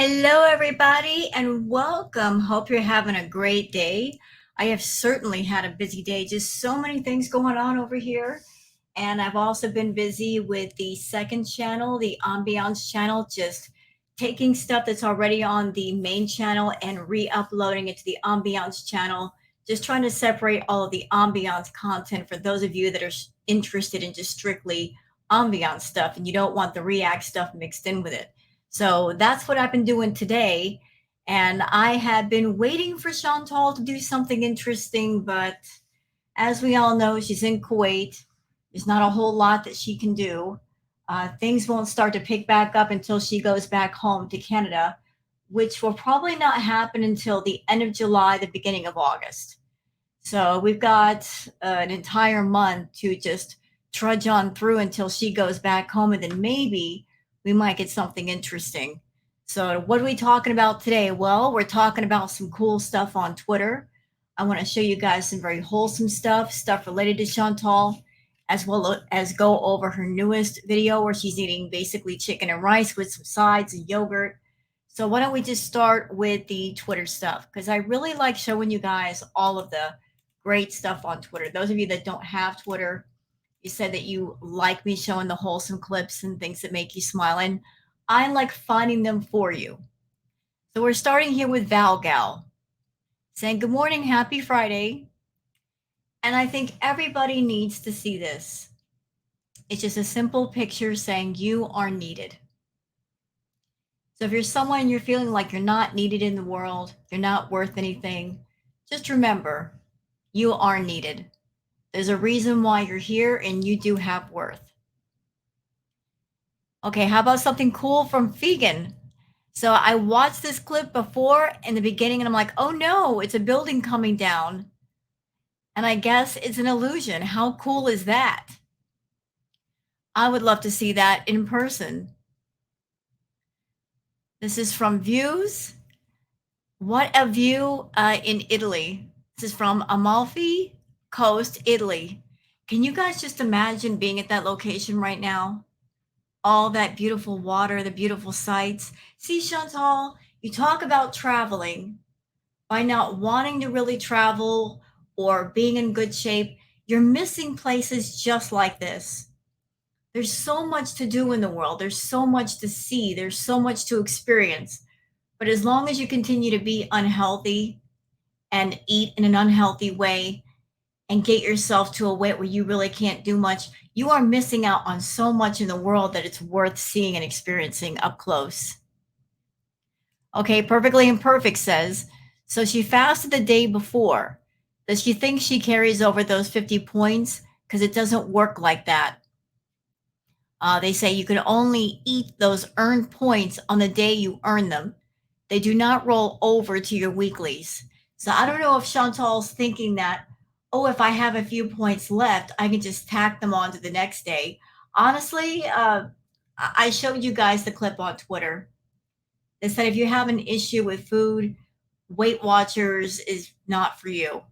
Hello, everybody, and welcome. Hope you're having a great day. I have certainly had a busy day, just so many things going on over here. And I've also been busy with the second channel, the Ambiance channel, just taking stuff that's already on the main channel and re uploading it to the Ambiance channel. Just trying to separate all of the Ambiance content for those of you that are interested in just strictly Ambiance stuff and you don't want the React stuff mixed in with it. So that's what I've been doing today. And I have been waiting for Chantal to do something interesting, but as we all know, she's in Kuwait. There's not a whole lot that she can do. Things won't start to pick back up until she goes back home to Canada, which will probably not happen until the end of July, the beginning of August. So we've got an entire month to just trudge on through until she goes back home, and then maybe we might get something interesting. So, what are we talking about today? Well, we're talking about some cool stuff on Twitter. I want to show you guys some very wholesome stuff related to Chantal, as well as go over her newest video where she's eating basically chicken and rice with some sides and yogurt. So, why don't we just start with the Twitter stuff? Because I really like showing you guys all of the great stuff on Twitter. Those of you that don't have Twitter, you said that you like me showing the wholesome clips and things that make you smile, and I like finding them for you. So we're starting here with Valgal saying, "Good morning, happy Friday." And I think everybody needs to see this. It's just a simple picture saying you are needed. So if you're someone you're feeling like you're not needed in the world, you're not worth anything, just remember you are needed. There's a reason why you're here and you do have worth. Okay, how about something cool from Vegan? So I watched this clip before in the beginning and I'm like, oh no, it's a building coming down. And I guess it's an illusion. How cool is that? I would love to see that in person. This is from Views. What a view in Italy. This is from Amalfi Coast, Italy. Can you guys just imagine being at that location right now? All that beautiful water, the beautiful sights. See, Chantal, you talk about traveling. By not wanting to really travel or being in good shape, you're missing places just like this. There's so much to do in the world. There's so much to see. There's so much to experience. But as long as you continue to be unhealthy and eat in an unhealthy way and get yourself to a weight where you really can't do much, you are missing out on so much in the world that it's worth seeing and experiencing up close. Okay, Perfectly Imperfect says, so she fasted the day before. Does she think she carries over those 50 points? Because it doesn't work like that. They say you can only eat those earned points on the day you earn them. They do not roll over to your weeklies. So I don't know if Chantal's thinking that, oh, if I have a few points left, I can just tack them on to the next day. Honestly, I showed you guys the clip on Twitter. They said if you have an issue with food, Weight Watchers is not for you.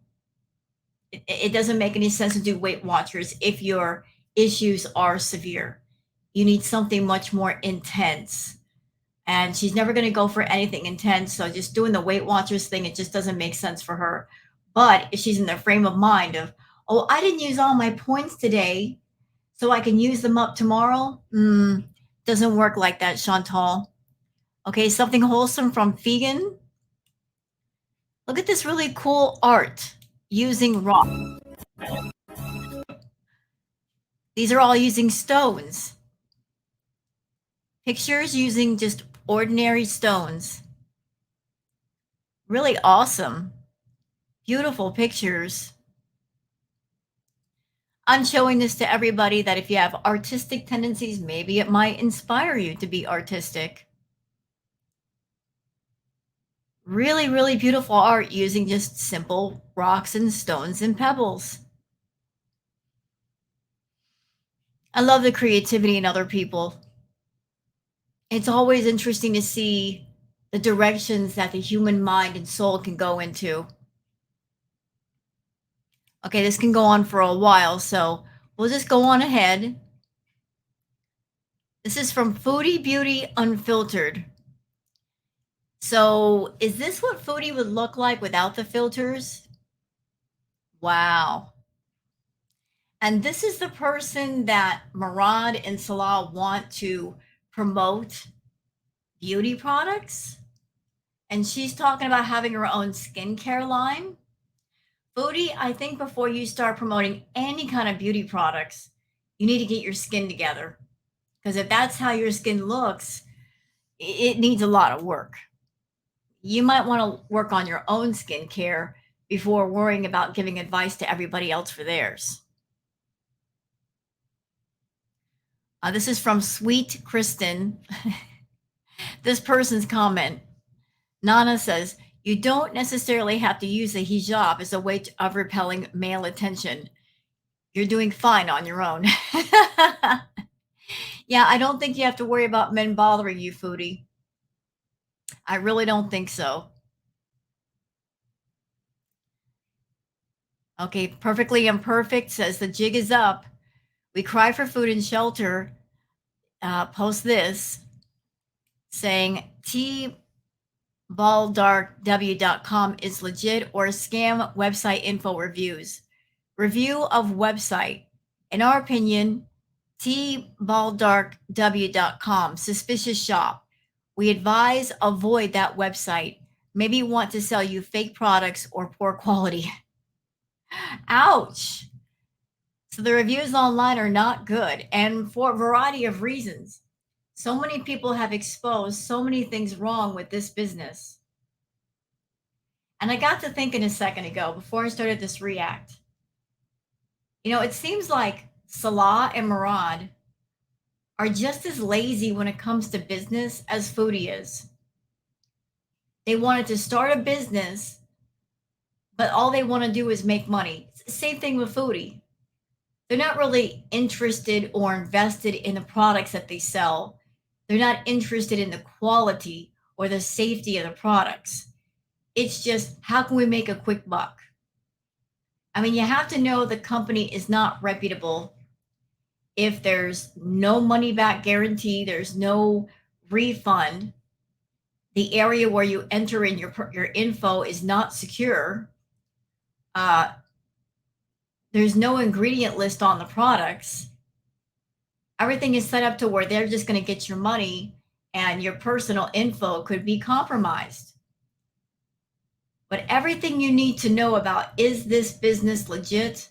It doesn't make any sense to do Weight Watchers if your issues are severe. You need something much more intense. And she's never going to go for anything intense. So just doing the Weight Watchers thing, it just doesn't make sense for her. But if she's in the frame of mind of, oh, I didn't use all my points today, so I can use them up tomorrow, doesn't work like that, Chantal. Okay, something wholesome from Vegan. Look at this really cool art using rock. These are all using stones. Pictures using just ordinary stones. Really awesome. Beautiful pictures. I'm showing this to everybody that if you have artistic tendencies, maybe it might inspire you to be artistic. Really, really beautiful art using just simple rocks and stones and pebbles. I love the creativity in other people. It's always interesting to see the directions that the human mind and soul can go into. Okay, this can go on for a while, so we'll just go on ahead. This is from Foodie Beauty Unfiltered. So, is this what foodie would look like without the filters? Wow. And this is the person that Murad and Salah want to promote beauty products? And she's talking about having her own skincare line. Foodie, I think before you start promoting any kind of beauty products, you need to get your skin together. Because if that's how your skin looks, it needs a lot of work. You might want to work on your own skincare before worrying about giving advice to everybody else for theirs. This is from Sweet Kristen. This person's comment. Nana says, you don't necessarily have to use a hijab as a way of repelling male attention. You're doing fine on your own. Yeah, I don't think you have to worry about men bothering you, foodie. I really don't think so. Okay, Perfectly Imperfect says the jig is up. We cry for food and shelter. Post this saying tballdarkw.com is legit or scam website info reviews. Review of website. In our opinion, tballdarkw.com, suspicious shop. We advise avoid that website. Maybe want to sell you fake products or poor quality. Ouch. So the reviews online are not good, and for a variety of reasons. So many people have exposed so many things wrong with this business. And I got to thinking a second ago before I started this react. It seems like Salah and Murad are just as lazy when it comes to business as Foodie is. They wanted to start a business, but all they want to do is make money. Same thing with Foodie. They're not really interested or invested in the products that they sell. They're not interested in the quality or the safety of the products. It's just, how can we make a quick buck? I mean, you have to know the company is not reputable if there's no money back guarantee, there's no refund, the area where you enter in your info is not secure, uh, there's no ingredient list on the products. Everything is set up to where they're just going to get your money and your personal info could be compromised. But everything you need to know about, is this business legit?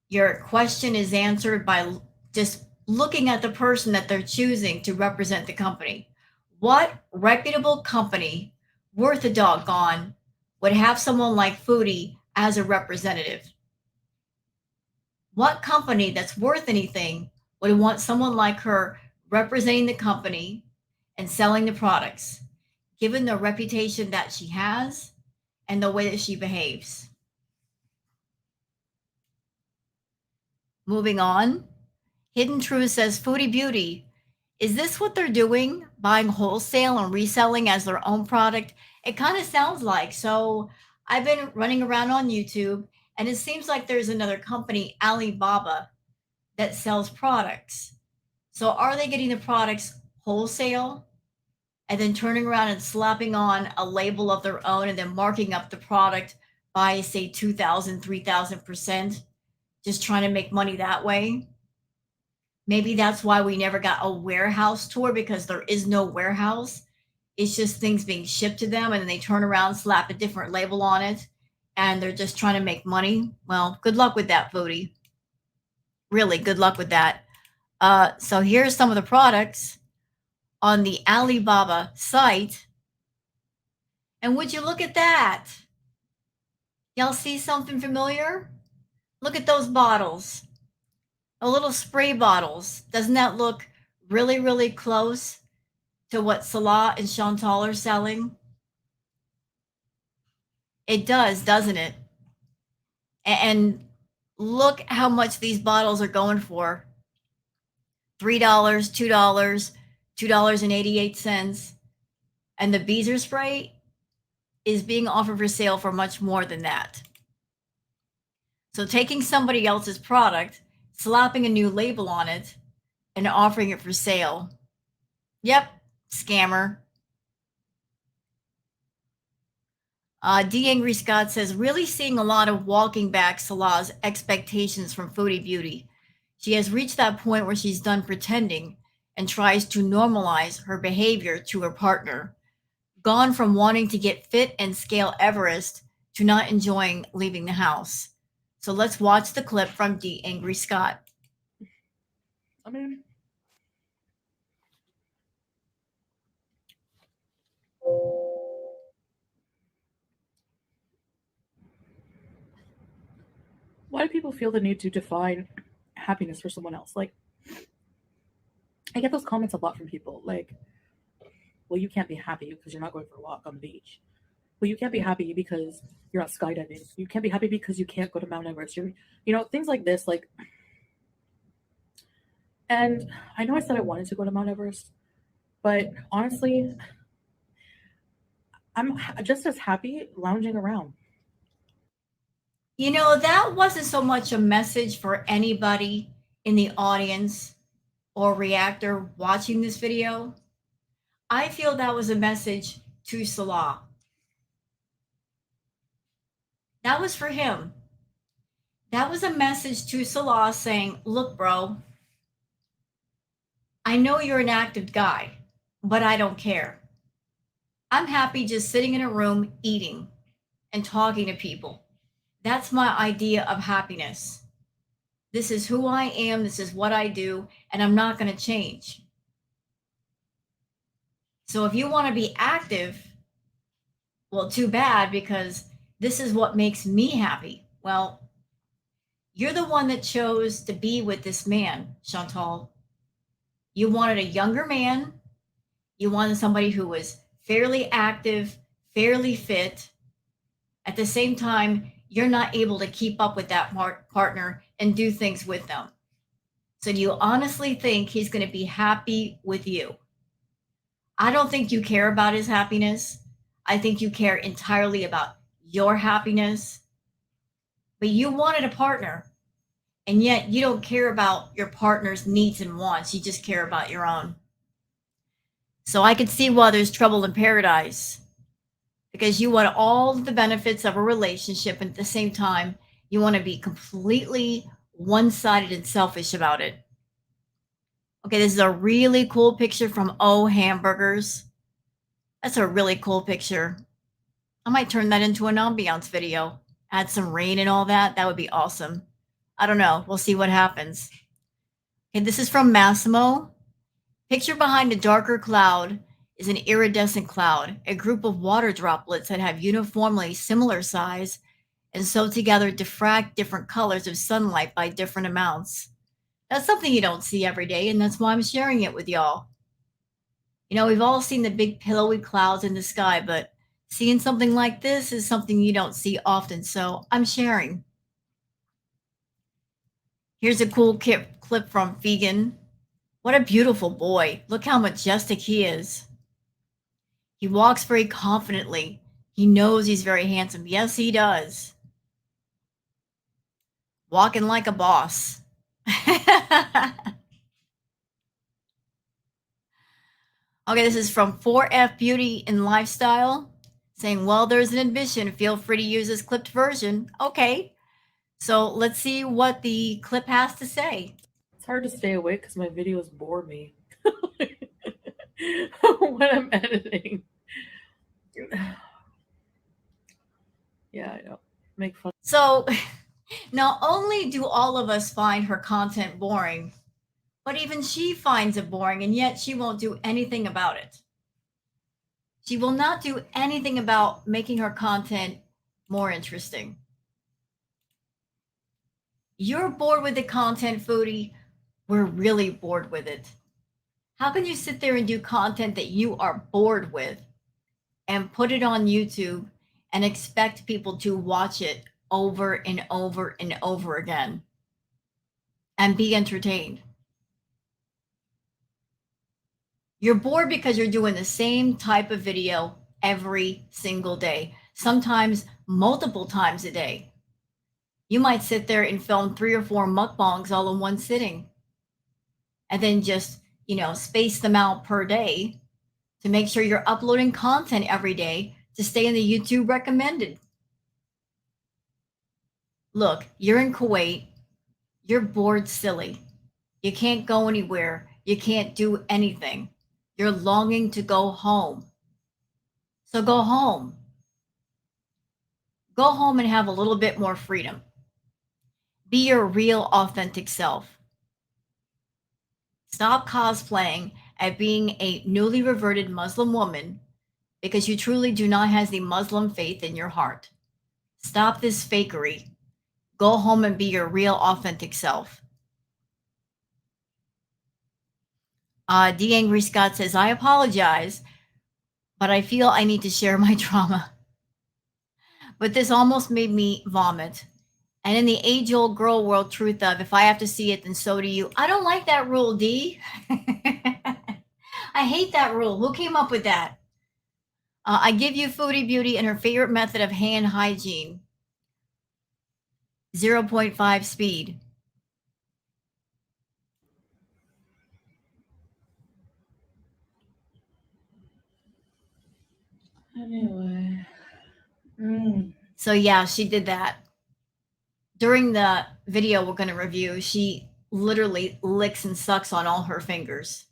Your question is answered by just looking at the person that they're choosing to represent the company. What reputable company worth a doggone would have someone like Foodie as a representative? What company that's worth anything would want someone like her representing the company and selling the products, given the reputation that she has and the way that she behaves? Moving on, Hidden Truth says, Foodie Beauty, is this what they're doing? Buying wholesale and reselling as their own product? It kind of sounds like. So I've been running around on YouTube, and it seems like there's another company, Alibaba, that sells products. So are they getting the products wholesale and then turning around and slapping on a label of their own and then marking up the product by, say, 2,000, 3,000%, just trying to make money that way? Maybe that's why we never got a warehouse tour, because there is no warehouse. It's just things being shipped to them and then they turn around, slap a different label on it, and they're just trying to make money. Well, good luck with that, Foodie. Really, good luck with that. So here's some of the products on the Alibaba site. And would you look at that? Y'all see something familiar? Look at those bottles. A little spray bottles. Doesn't that look really, really close to what Salah and Chantal are selling? It does, doesn't it? And look how much these bottles are going for. $3, $2, $2.88. And the Beezer spray is being offered for sale for much more than that. So taking somebody else's product, slapping a new label on it, and offering it for sale. Yep, scammer. D. Angry Scott says, really seeing a lot of walking back Salah's expectations from Foodie Beauty. She has reached that point where she's done pretending and tries to normalize her behavior to her partner. Gone from wanting to get fit and scale Everest to not enjoying leaving the house. So let's watch the clip from D. Angry Scott. I mean, why do people feel the need to define happiness for someone else? Like, I get those comments a lot from people. Like, well, you can't be happy because you're not going for a walk on the beach. Well, you can't be happy because you're not skydiving. You can't be happy because you can't go to Mount Everest. Things like this. Like, and I know I said I wanted to go to Mount Everest, but honestly, I'm just as happy lounging around. You know, that wasn't so much a message for anybody in the audience or reactor watching this video. I feel that was a message to Salah. That was for him. That was a message to Salah saying, look, bro, I know you're an active guy, but I don't care. I'm happy just sitting in a room eating and talking to people. That's my idea of happiness. This is who I am, this is what I do, and I'm not going to change. So if you want to be active, well, too bad, because this is what makes me happy. Well, you're the one that chose to be with this man, Chantal. You wanted a younger man. You wanted somebody who was fairly active, fairly fit. At the same time, you're not able to keep up with that partner and do things with them. So do you honestly think he's going to be happy with you? I don't think you care about his happiness. I think you care entirely about your happiness. But you wanted a partner, and yet you don't care about your partner's needs and wants. You just care about your own. So I could see why there's trouble in paradise, because you want all the benefits of a relationship, and at the same time, you want to be completely one sided and selfish about it. Okay, this is a really cool picture from O Hamburgers. That's a really cool picture. I might turn that into an ambiance video. Add some rain and all that. That would be awesome. I don't know. We'll see what happens. Okay, this is from Massimo. Picture behind a darker cloud is an iridescent cloud, a group of water droplets that have uniformly similar size and so together diffract different colors of sunlight by different amounts. That's something you don't see every day, and that's why I'm sharing it with y'all. You know, we've all seen the big pillowy clouds in the sky, but seeing something like this is something you don't see often, so I'm sharing. Here's a cool clip from Vegan. What a beautiful boy. Look how majestic he is. He walks very confidently. He knows he's very handsome. Yes, he does. Walking like a boss. Okay, this is from 4F Beauty and Lifestyle saying, well, there's an admission. Feel free to use this clipped version. Okay, so let's see what the clip has to say. It's hard to stay awake because my videos bore me when I'm editing. Yeah, I know. Make fun. So, not only do all of us find her content boring, but even she finds it boring, and yet she won't do anything about it. She will not do anything about making her content more interesting. You're bored with the content, foodie. We're really bored with it. How can you sit there and do content that you are bored with and put it on YouTube and expect people to watch it over and over and over again and be entertained? You're bored because you're doing the same type of video every single day, sometimes multiple times a day. You might sit there and film 3 or 4 mukbangs all in one sitting and then just, space them out per day to make sure you're uploading content every day to stay in the YouTube recommended. Look, you're in Kuwait, you're bored silly. You can't go anywhere, you can't do anything. You're longing to go home. So go home. Go home and have a little bit more freedom. Be your real, authentic self. Stop cosplaying at being a newly reverted Muslim woman because you truly do not have the Muslim faith in your heart. Stop this fakery. Go home and be your real, authentic self. D. Angry Scott says, I apologize, but I feel I need to share my trauma. But this almost made me vomit. And in the age old girl world truth of, if I have to see it, then so do you. I don't like that rule, D. I hate that rule. Who came up with that? I give you Foodie Beauty and her favorite method of hand hygiene, 0.5 speed. Anyway. So yeah, she did that. During the video we're going to review, she literally licks and sucks on all her fingers.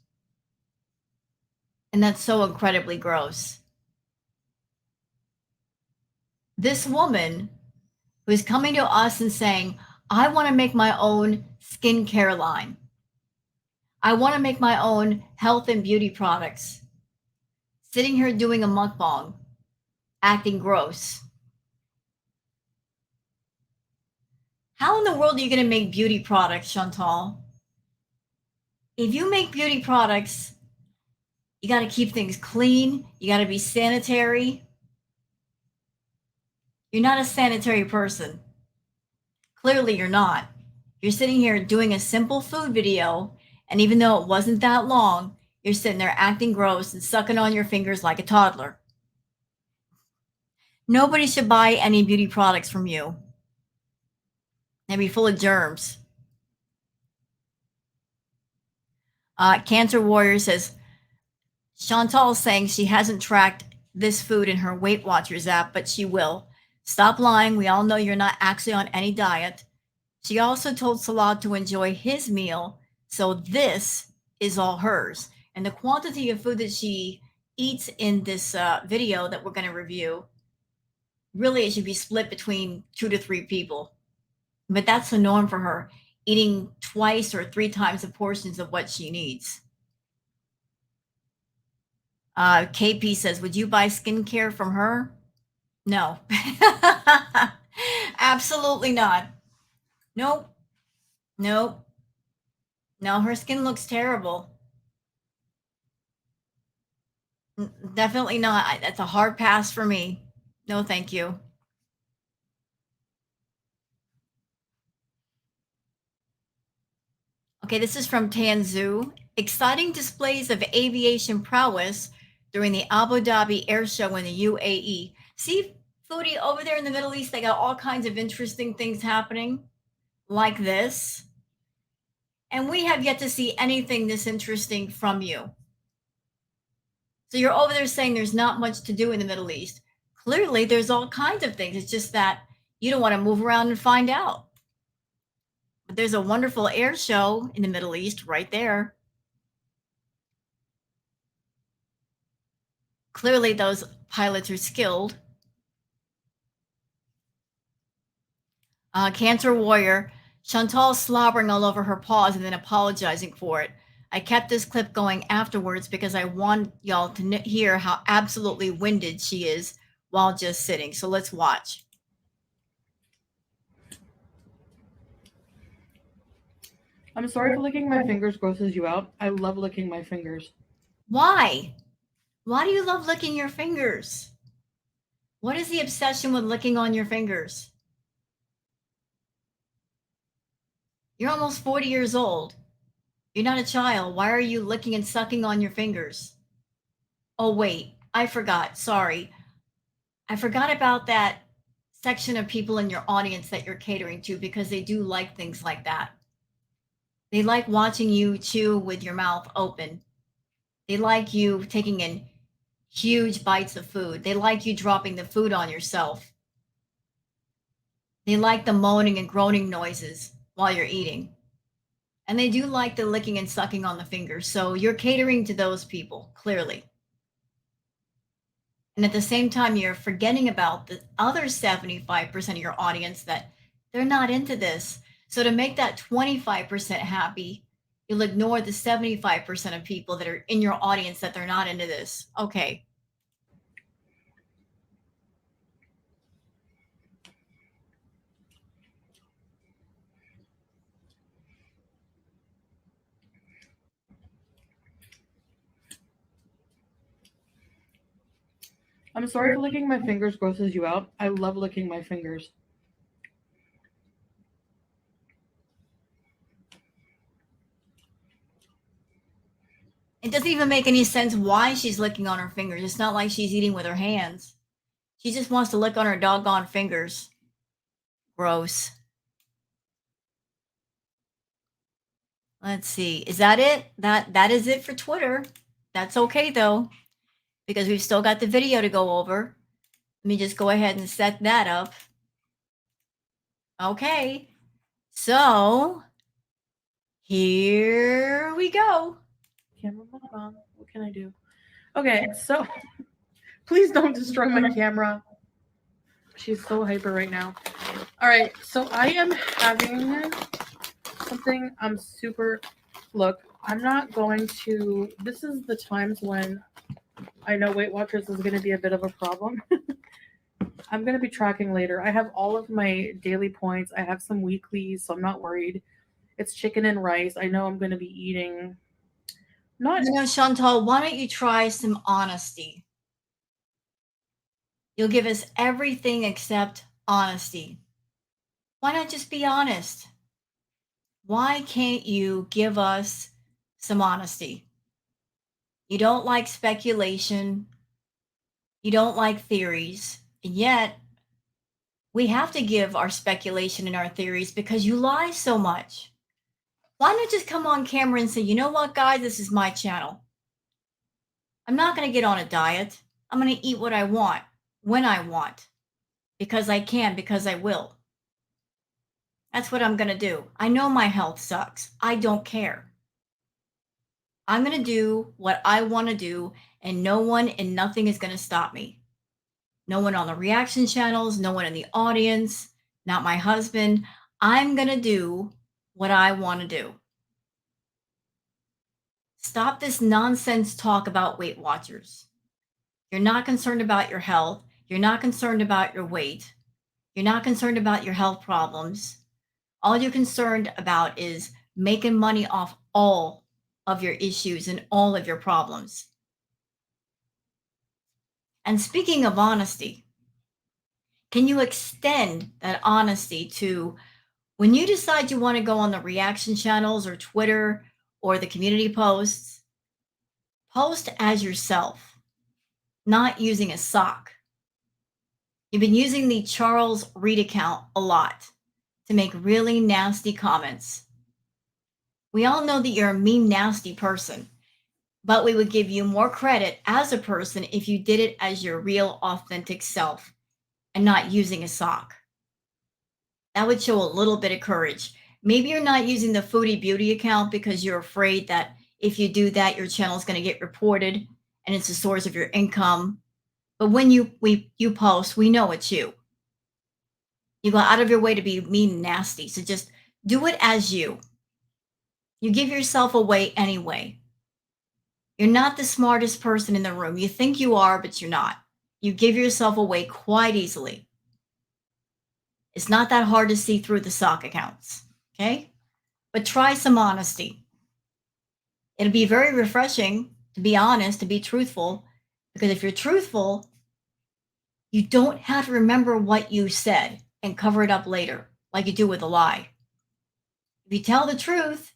And that's so incredibly gross. This woman who is coming to us and saying, I want to make my own skincare line. I want to make my own health and beauty products. Sitting here doing a mukbang, acting gross. How in the world are you going to make beauty products, Chantal? If you make beauty products, you got to keep things clean. You got to be sanitary. You're not a sanitary person. Clearly, you're not. You're sitting here doing a simple food video, and even though it wasn't that long, you're sitting there acting gross and sucking on your fingers like a toddler. Nobody should buy any beauty products from you. They'd be full of germs. Cancer Warrior says, Chantal is saying she hasn't tracked this food in her Weight Watchers app, but she will. Stop lying. We all know you're not actually on any diet. She also told Salah to enjoy his meal, so this is all hers. And the quantity of food that she eats in this video that we're going to review, really it should be split between 2 to 3 people. But that's the norm for her, eating twice or 3 times the portions of what she needs. KP says, would you buy skincare from her? No. Absolutely not. Nope. Nope. No, her skin looks terrible. Definitely not. That's a hard pass for me. No, thank you. Okay, this is from Tanzu. Exciting displays of aviation prowess during the Abu Dhabi Air Show in the UAE. See, Foodie, over there in the Middle East, they got all kinds of interesting things happening like this. And we have yet to see anything this interesting from you. So you're over there saying there's not much to do in the Middle East. Clearly, there's all kinds of things. It's just that you don't want to move around and find out. But there's a wonderful air show in the Middle East right there. Clearly, those pilots are skilled. Cancer Warrior, Chantal slobbering all over her paws and then apologizing for it. I kept this clip going afterwards because I want y'all to hear how absolutely winded she is while just sitting. So let's watch. I'm sorry if licking my fingers grosses you out. I love licking my fingers. Why? Why do you love licking your fingers? What is the obsession with licking on your fingers? You're almost 40 years old. You're not a child. Why are you licking and sucking on your fingers? Oh, wait, I forgot. Sorry. I forgot about that section of people in your audience that you're catering to because they do like things like that. They like watching you chew with your mouth open. They like you taking in huge bites of food. They like you dropping the food on yourself. They like the moaning and groaning noises while you're eating. And they do like the licking and sucking on the fingers. So you're catering to those people, clearly. And at the same time, you're forgetting about the other 75% of your audience that they're not into this. So to make that 25% happy, you'll ignore the 75% of people that are in your audience that they're not into this. Okay. I'm sorry if licking my fingers grosses you out. I love licking my fingers. It doesn't even make any sense why she's licking on her fingers. It's not like she's eating with her hands. She just wants to lick on her doggone fingers. Gross. Let's see. Is that it? That is it for Twitter. That's okay though, because we've still got the video to go over. Let me just go ahead and set that up. Okay. So here we go. Camera mode on. What can I do? Okay, so please don't destroy my camera. She's so hyper right now. All right, so I am having something I'm super. Look, I'm not going to. This is the times when I know Weight Watchers is going to be a bit of a problem. I'm going to be tracking later. I have all of my daily points. I have some weeklies, so I'm not worried. It's chicken and rice. I know I'm going to be eating. Not. You know, Chantal, why don't you try some honesty? You'll give us everything except honesty. Why not just be honest? Why can't you give us some honesty? You don't like speculation. You don't like theories. And yet, we have to give our speculation and our theories because you lie so much. Why not just come on camera and say, you know what, guys, this is my channel. I'm not going to get on a diet. I'm going to eat what I want, when I want, because I can, because I will. That's what I'm going to do. I know my health sucks. I don't care. I'm going to do what I want to do, and no one and nothing is going to stop me. No one on the reaction channels, no one in the audience, not my husband. I'm going to do what I want to do. Stop this nonsense talk about Weight Watchers. You're not concerned about your health. You're not concerned about your weight. You're not concerned about your health problems. All you're concerned about is making money off all of your issues and all of your problems. And speaking of honesty, can you extend that honesty to when you decide you want to go on the reaction channels or Twitter or the community posts? Post as yourself, not using a sock. You've been using the Charles Reed account a lot to make really nasty comments. We all know that you're a mean, nasty person, but we would give you more credit as a person if you did it as your real, authentic self and not using a sock. That would show a little bit of courage. Maybe you're not using the Foodie Beauty account because you're afraid that if you do that, your channel is going to get reported and it's a source of your income. But when you post, we know it's you. You go out of your way to be mean and nasty. So just do it as you. You give yourself away anyway. You're not the smartest person in the room. You think you are, but you're not. You give yourself away quite easily. It's not that hard to see through the sock accounts, okay? But try some honesty. It'll be very refreshing to be honest, to be truthful, because if you're truthful, you don't have to remember what you said and cover it up later like you do with a lie. If you tell the truth,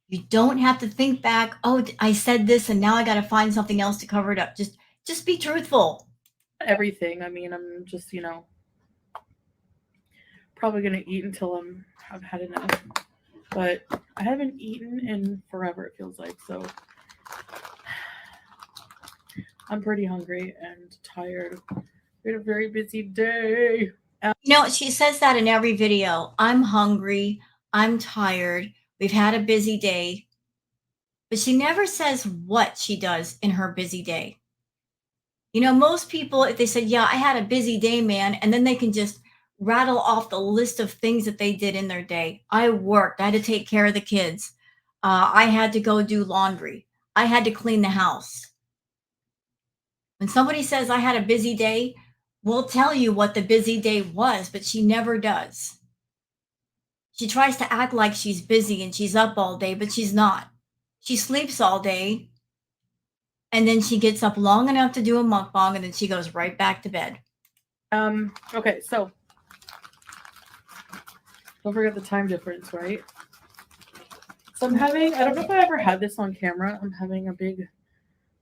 you don't have to think back, oh, I said this and now I got to find something else to cover it up. Just be truthful. Everything. I mean, I'm just, probably going to eat until I've had enough. But I haven't eaten in forever, it feels like. So I'm pretty hungry and tired. We had a very busy day. You know, she says that in every video. I'm hungry. I'm tired. We've had a busy day. But she never says what she does in her busy day. You know, most people, if they said, yeah, I had a busy day, man, and then they can just rattle off the list of things that they did in their day. I worked. I had to take care of the kids. I had to go do laundry. I had to clean the house. When somebody says, I had a busy day, we'll tell you what the busy day was, but she never does. She tries to act like she's busy and she's up all day, but she's not. She sleeps all day and then she gets up long enough to do a mukbang and then she goes right back to bed. Okay, so don't forget the time difference, right? So I'm having, I don't know if I ever had this on camera. I'm having a big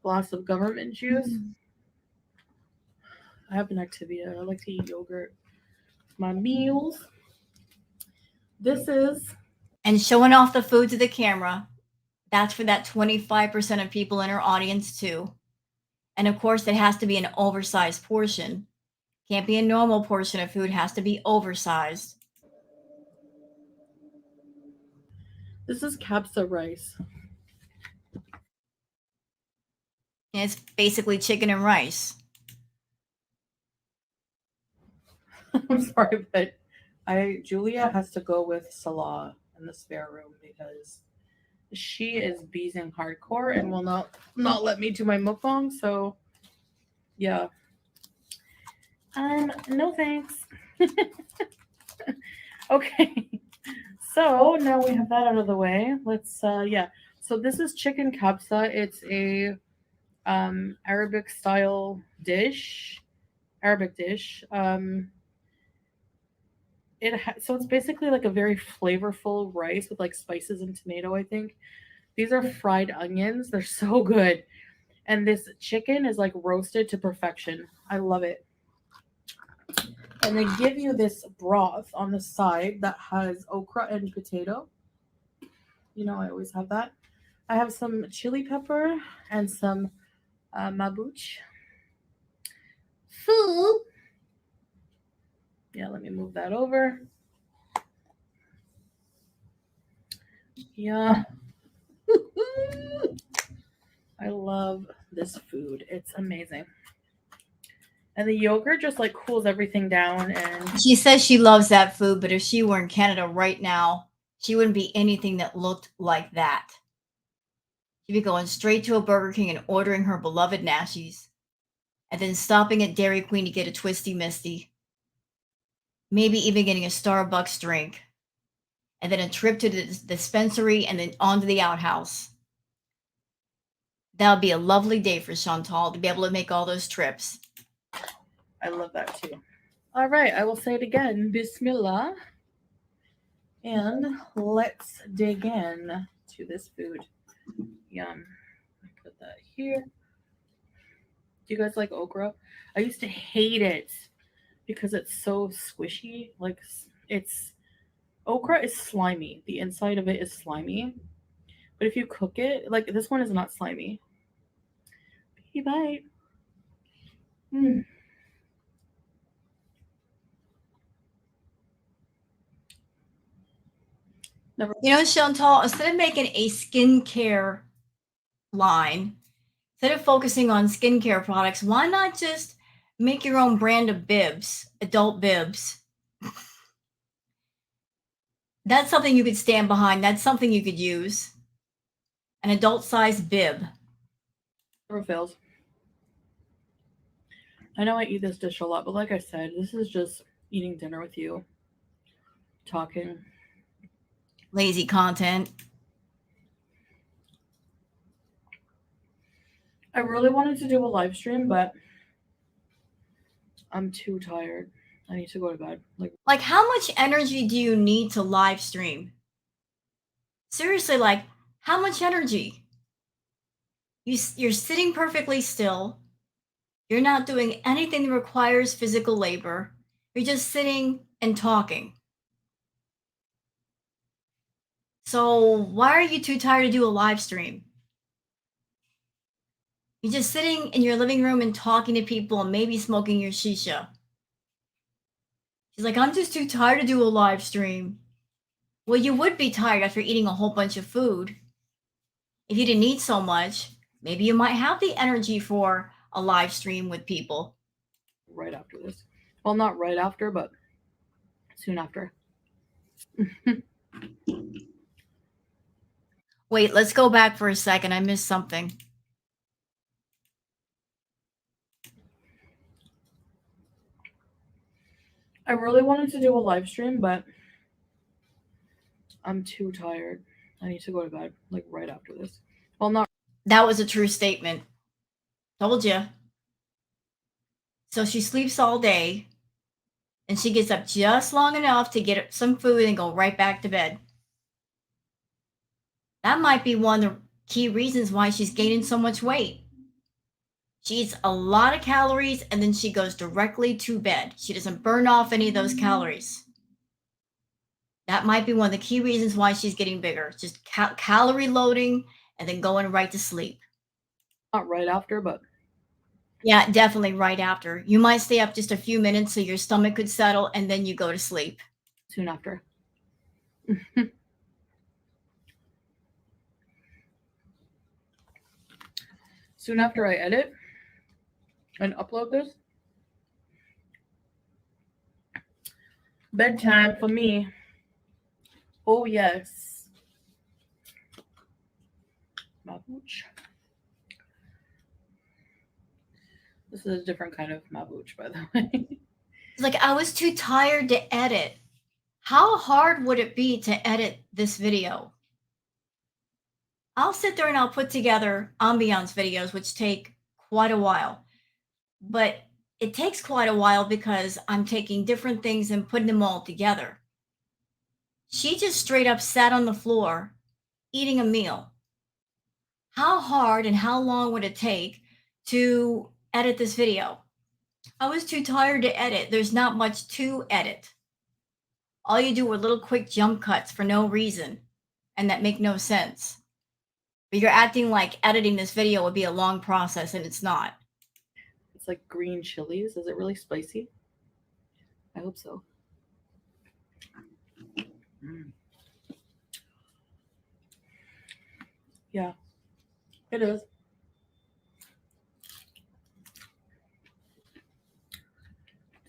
glass of government juice. I have an Activia. I like to eat yogurt with my meals. This is. And showing off the food to the camera, that's for that 25% of people in her audience too. And of course, it has to be an oversized portion. Can't be a normal portion of food, has to be oversized. This is capsa rice. And it's basically chicken and rice. I'm sorry, but Julia has to go with Salah in the spare room because she is beezing hardcore and will not let me do my mukbang. So yeah, no thanks. Okay, so now we have that out of the way. Let's yeah. So this is chicken kabsa. It's a Arabic style dish, Arabic dish. So it's basically like a very flavorful rice with like spices and tomato. I think these are fried onions. They're so good, and this chicken is like roasted to perfection. I love it. And they give you this broth on the side that has okra and potato. You know, I always have that. I have some chili pepper and some mabuch. Food. Yeah, let me move that over. Yeah. I love this food. It's amazing. And the yogurt just like cools everything down. And She says she loves that food, but if she were in Canada right now, she wouldn't be anything that looked like that. She'd be going straight to a Burger King and ordering her beloved Nashies, and then stopping at Dairy Queen to get a Twisty Misty, maybe even getting a Starbucks drink, and then a trip to the dispensary and then on to the outhouse. That would be a lovely day for Chantal to be able to make all those trips. I love that too. All right, I will say it again. Bismillah. And let's dig in to this food. Yum. Put that here. Do you guys like okra? I used to hate it because it's so squishy. Like it's okra is slimy. The inside of it is slimy. But if you cook it, like this one is not slimy. Piggy bite. Mm. Never. You know, Chantal, instead of making a skincare line, instead of focusing on skincare products, why not just make your own brand of bibs, adult bibs? That's something you could stand behind. That's something you could use. An adult sized bib. Never fails. I know I eat this dish a lot, but like I said, this is just eating dinner with you, talking. Lazy content. I really wanted to do a live stream, but I'm too tired. I need to go to bed. Like, how much energy do you need to live stream? Seriously, like, how much energy? You're sitting perfectly still. You're not doing anything that requires physical labor. You're just sitting and talking. So, why are you too tired to do a live stream? You're just sitting in your living room and talking to people and maybe smoking your shisha. She's like, I'm just too tired to do a live stream. Well, you would be tired after eating a whole bunch of food. If you didn't eat so much, maybe you might have the energy for a live stream with people. Right after this. Well, not right after, but soon after. Wait, let's go back for a second. I missed something. I really wanted to do a live stream, but I'm too tired. I need to go to bed, like right after this. Well, not. That was a true statement. Told you. So she sleeps all day and she gets up just long enough to get some food and go right back to bed. That might be one of the key reasons why she's gaining so much weight. She eats a lot of calories and then she goes directly to bed. She doesn't burn off any of those calories. That might be one of the key reasons why she's getting bigger. Just calorie loading and then going right to sleep. Not right after, but Yeah, definitely right after. You might stay up just a few minutes so your stomach could settle and then you go to sleep. soon after. Soon after I edit and upload this, bedtime for me. Oh, yes. Mabouche. This is a different kind of mabouche, by the way. Like, I was too tired to edit. How hard would it be to edit this video? I'll sit there and I'll put together ambiance videos, which take quite a while. But it takes quite a while because I'm taking different things and putting them all together. She just straight up sat on the floor eating a meal. How hard and how long would it take to edit this video? I was too tired to edit. There's not much to edit. All you do are little quick jump cuts for no reason and that make no sense. But you're acting like editing this video would be a long process and it's not. It's like green chilies. Is it really spicy? I hope so. Yeah, it is.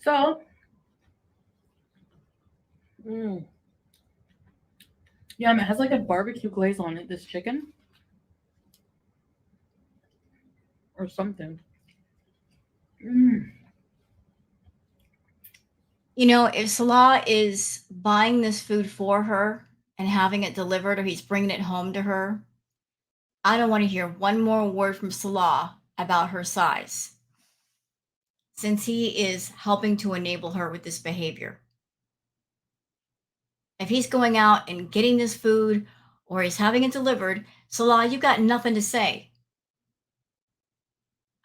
So, yeah, it has like a barbecue glaze on it, this chicken. Or something. You know, if Salah is buying this food for her and having it delivered or he's bringing it home to her, I don't want to hear one more word from Salah about her size, since he is helping to enable her with this behavior. If he's going out and getting this food or he's having it delivered, Salah, you've got nothing to say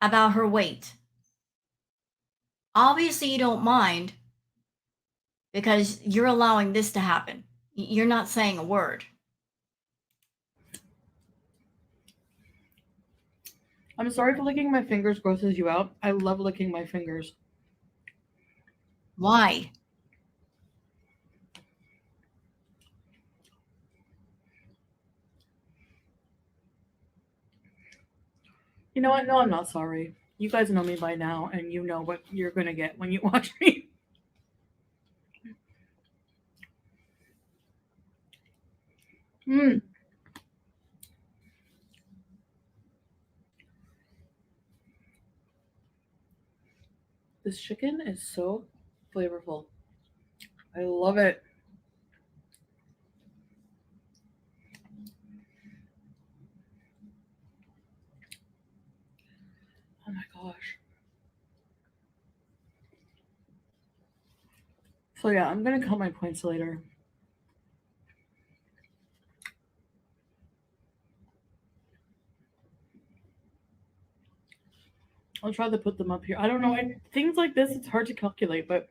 about her weight. Obviously, you don't mind because you're allowing this to happen. You're not saying a word. I'm sorry if licking my fingers grosses you out. I love licking my fingers. Why? You know what? No, I'm not sorry. You guys know me by now, and you know what you're going to get when you watch me. This chicken is so flavorful. I love it. Oh my gosh. So yeah, I'm gonna cut my points later. I'll try to put them up here. I don't know. Things like this, it's hard to calculate, but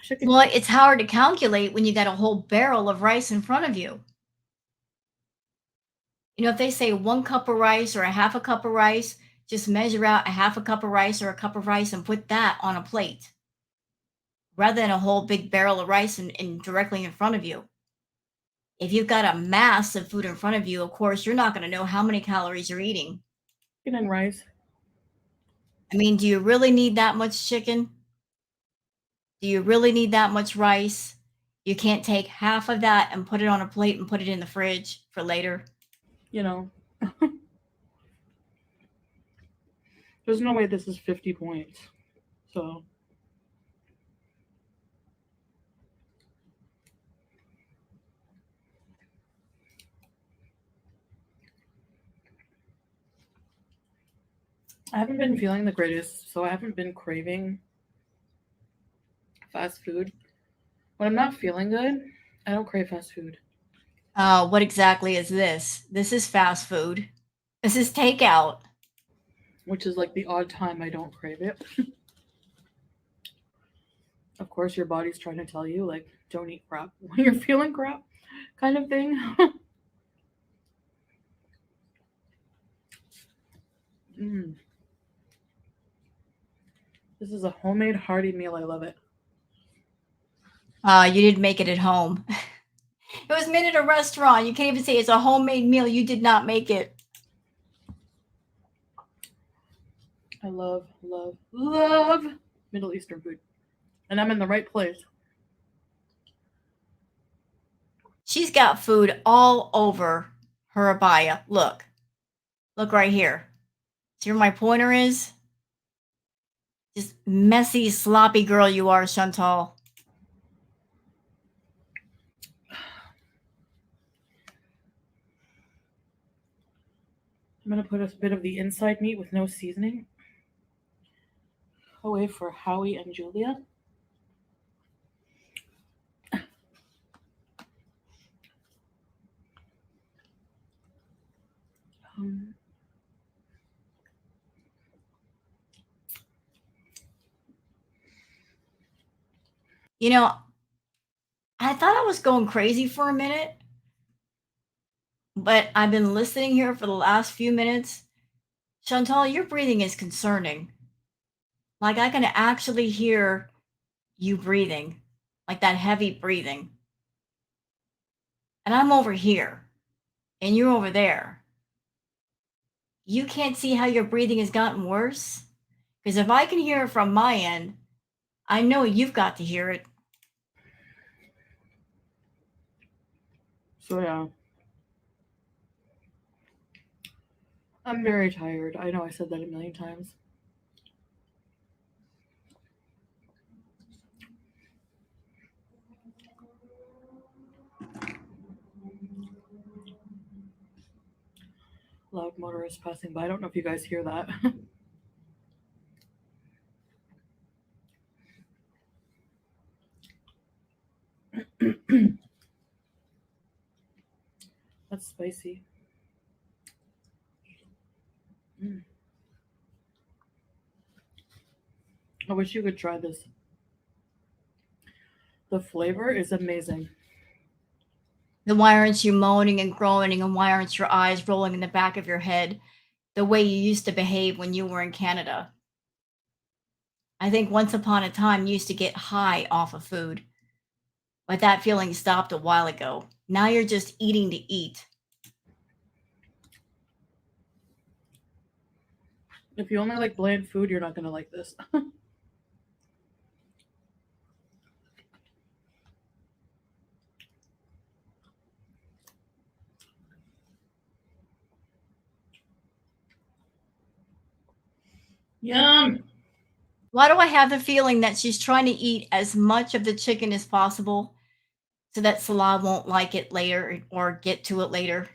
chicken. Well, it's hard to calculate when you got a whole barrel of rice in front of you. You know, if they say 1 cup of rice or a half a cup of rice, Just measure out a half a cup of rice or a cup of rice and put that on a plate rather than a whole big barrel of rice and directly in front of you. If you've got a mass of food in front of you, of course, you're not going to know how many calories you're eating. Chicken and rice. I mean, do you really need that much chicken? Do you really need that much rice? You can't take half of that and put it on a plate and put it in the fridge for later. You know, there's no way this is 50 points. So I haven't been feeling the greatest, so I haven't been craving fast food. When I'm not feeling good, I don't crave fast food, What exactly is this? This is fast food. This is takeout. which is like the odd time I don't crave it. Of course, your body's trying to tell you, like, don't eat crap when you're feeling crap, kind of thing. mm. This is a homemade hearty meal. I love it. You didn't make it at home. It was made at a restaurant. You can't even say it's a homemade meal. You did not make it. I love, love, love Middle Eastern food. And I'm in the right place. She's got food all over her abaya. Look. Look right here. See where my pointer is? Just messy, sloppy girl you are, Chantal. I'm going to put a bit of the inside meat with no seasoning away for Howie and Julia. Um, You know, I thought I was going crazy for a minute, but I've been listening here for the last few minutes. Chantal, your breathing is concerning. Like I can actually hear you breathing, like that heavy breathing. And I'm over here, and you're over there. You can't see how your breathing has gotten worse? Because if I can hear it from my end, I know you've got to hear it. so, yeah. I'm very tired. I know I said that a million times. Loud motorist passing by. I don't know if you guys hear that. That's spicy. Mm. I wish you could try this. The flavor is amazing. Then why aren't you moaning and groaning, and why aren't your eyes rolling in the back of your head the way you used to behave when you were in Canada? I think once upon a time you used to get high off of food, but that feeling stopped a while ago. Now you're just eating to eat. If you only like bland food, you're not going to like this. Yum! Why do I have the feeling that she's trying to eat as much of the chicken as possible so that Salah won't like it later or get to it later?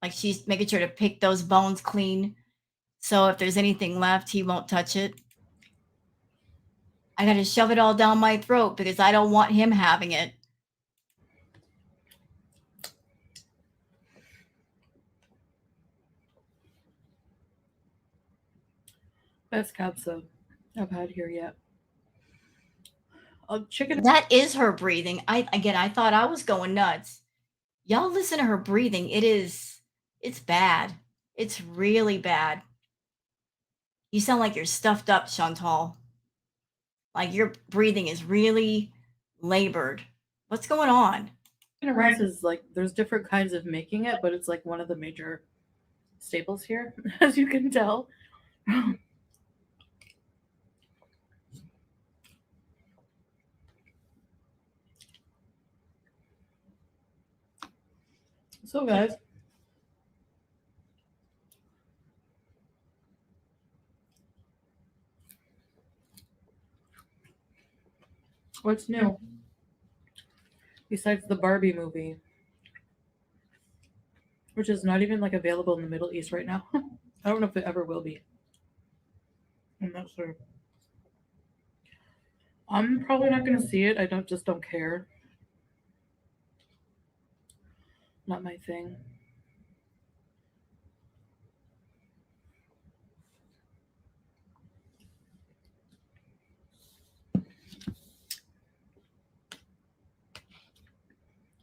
Like she's making sure to pick those bones clean. So if there's anything left, he won't touch it. I got to shove it all down my throat because I don't want him having it. Best capsa I've had here yet. Chicken. That is her breathing. I thought I was going nuts. Y'all listen to her breathing. It's bad. It's really bad. You sound like you're stuffed up, Chantal. Like your breathing is really labored. What's going on? Rice is like there's different kinds of making it, but it's like one of the major staples here, as you can tell. So, guys, what's new besides the Barbie movie, which is not even like available in the Middle East right now? I don't know if it ever will be. I'm not sure. I'm probably not gonna see it. I don't care. Not my thing.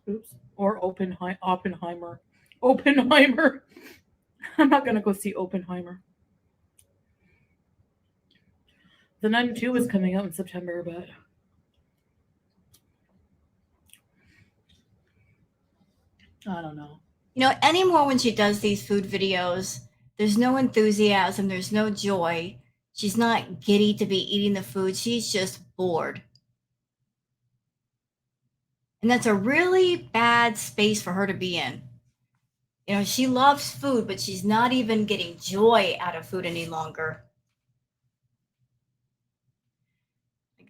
Oops. Or Oppenheimer. Oppenheimer. I'm not gonna go see Oppenheimer. The Nun 2 is coming out in September, but I don't know. You know, anymore when she does these food videos, there's no enthusiasm, there's no joy. She's not giddy to be eating the food, she's just bored. And that's a really bad space for her to be in. You know, she loves food, but she's not even getting joy out of food any longer.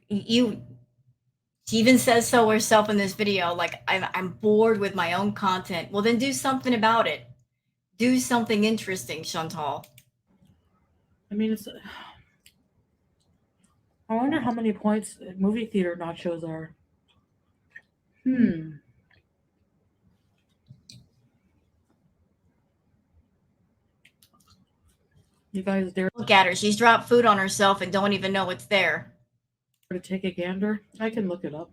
You She even says so herself in this video, like, I'm bored with my own content. Well, then do something about it. Do something interesting, Chantal. I mean, it's. I wonder how many points movie theater nachos are. Hmm. You guys dare Look at her. She's dropped food on herself and don't even know it's there. to take a gander? I can look it up.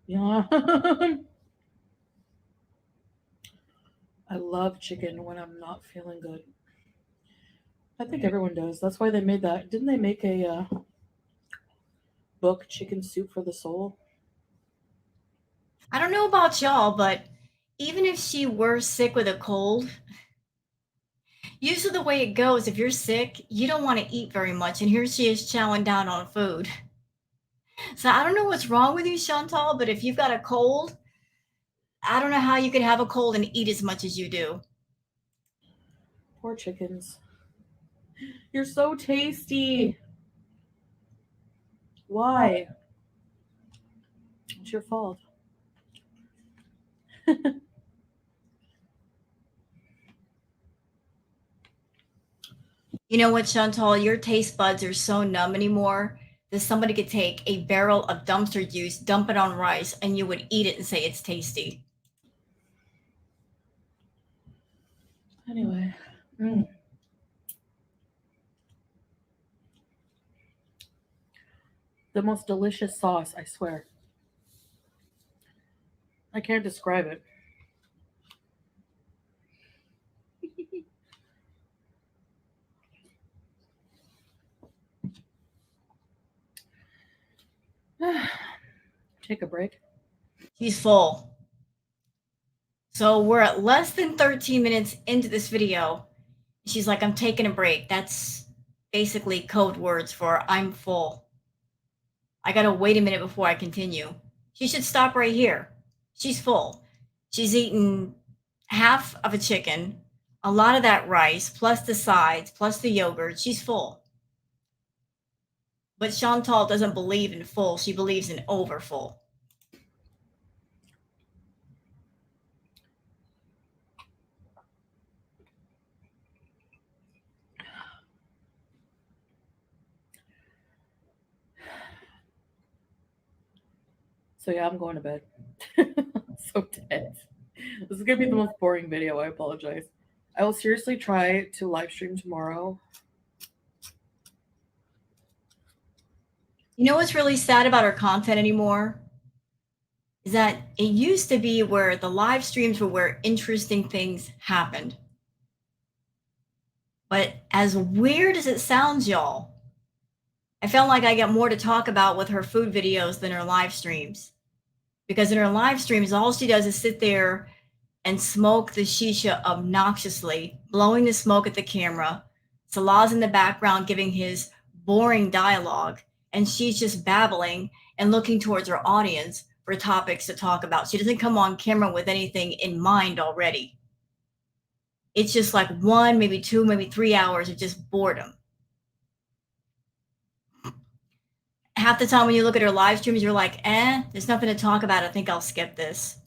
Yeah. I love chicken when I'm not feeling good. I think everyone does. That's why they made that. Didn't they make a book, Chicken Soup for the Soul? I don't know about y'all, but even if she were sick with a cold, usually the way it goes, if you're sick, you don't want to eat very much. And here she is chowing down on food. So I don't know what's wrong with you, Chantal, but if you've got a cold, I don't know how you could have a cold and eat as much as you do. Poor chickens. You're so tasty. Why? It's your fault. You know what, Chantal? Your taste buds are so numb anymore that somebody could take a barrel of dumpster juice, dump it on rice, and you would eat it and say it's tasty. Anyway. Mm. The most delicious sauce, I swear. I can't describe it. Take a break. She's full. So we're at less than 13 minutes into this video. She's like, I'm taking a break. That's basically code words for I'm full. I gotta wait a minute before I continue. She should stop right here. She's full. She's eaten half of a chicken, a lot of that rice, plus the sides, plus the yogurt. She's full. But Chantal doesn't believe in full, she believes in overfull. So yeah, I'm going to bed. So dead. This is gonna be the most boring video. I apologize. I will seriously try to live stream tomorrow. You know what's really sad about her content anymore? is that it used to be where the live streams were where interesting things happened. But as weird as it sounds, y'all, I felt like I got more to talk about with her food videos than her live streams. Because in her live streams, all she does is sit there and smoke the shisha obnoxiously, blowing the smoke at the camera. Salah's in the background giving his boring dialogue, and she's just babbling and looking towards her audience for topics to talk about. She doesn't come on camera with anything in mind already. It's just like one, maybe two, maybe 3 hours of just boredom. Half the time when you look at her live streams, you're like, there's nothing to talk about. I think I'll skip this.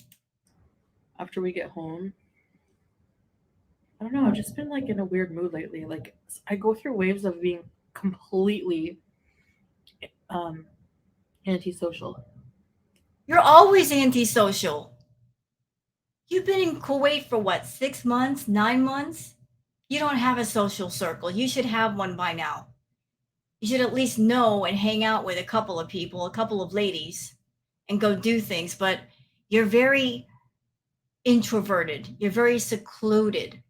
After we get home, I don't know. I've just been like in a weird mood lately. Like I go through waves of being completely um, antisocial. You're always antisocial. You've been in Kuwait for what, 6 months, 9 months? You don't have a social circle. You should have one by now. You should at least know and hang out with a couple of people, a couple of ladies, and go do things. But you're very introverted, you're very secluded.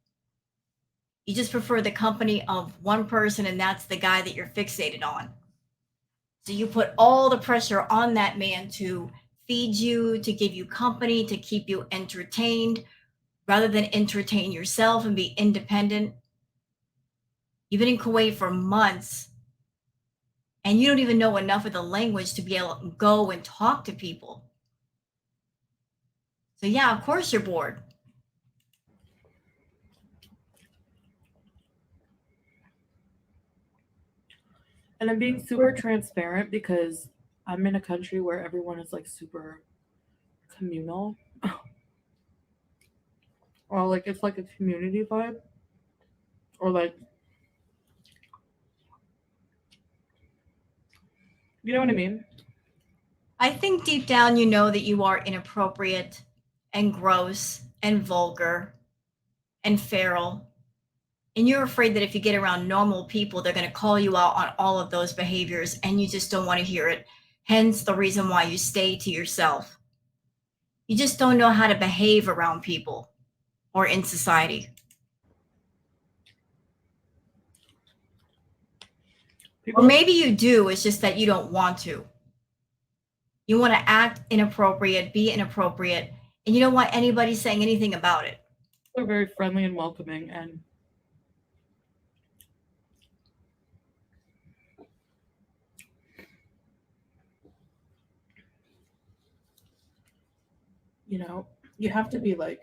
You just prefer the company of one person, and that's the guy that you're fixated on. So you put all the pressure on that man to feed you, to give you company, to keep you entertained, rather than entertain yourself and be independent. You've been in Kuwait for months and you don't even know enough of the language to be able to go and talk to people. So, yeah, of course you're bored. And I'm being super transparent because I'm in a country where everyone is like super communal. Or like it's like a community vibe. Or like, you know what I mean? I think deep down you know that you are inappropriate and gross and vulgar and feral. And you're afraid that if you get around normal people, they're going to call you out on all of those behaviors and you just don't want to hear it. Hence the reason why you stay to yourself. You just don't know how to behave around people or in society. Or People maybe you do, it's just that you don't want to. You want to act inappropriate, be inappropriate, and you don't want anybody saying anything about it. are very friendly and welcoming, and you know, you have to be like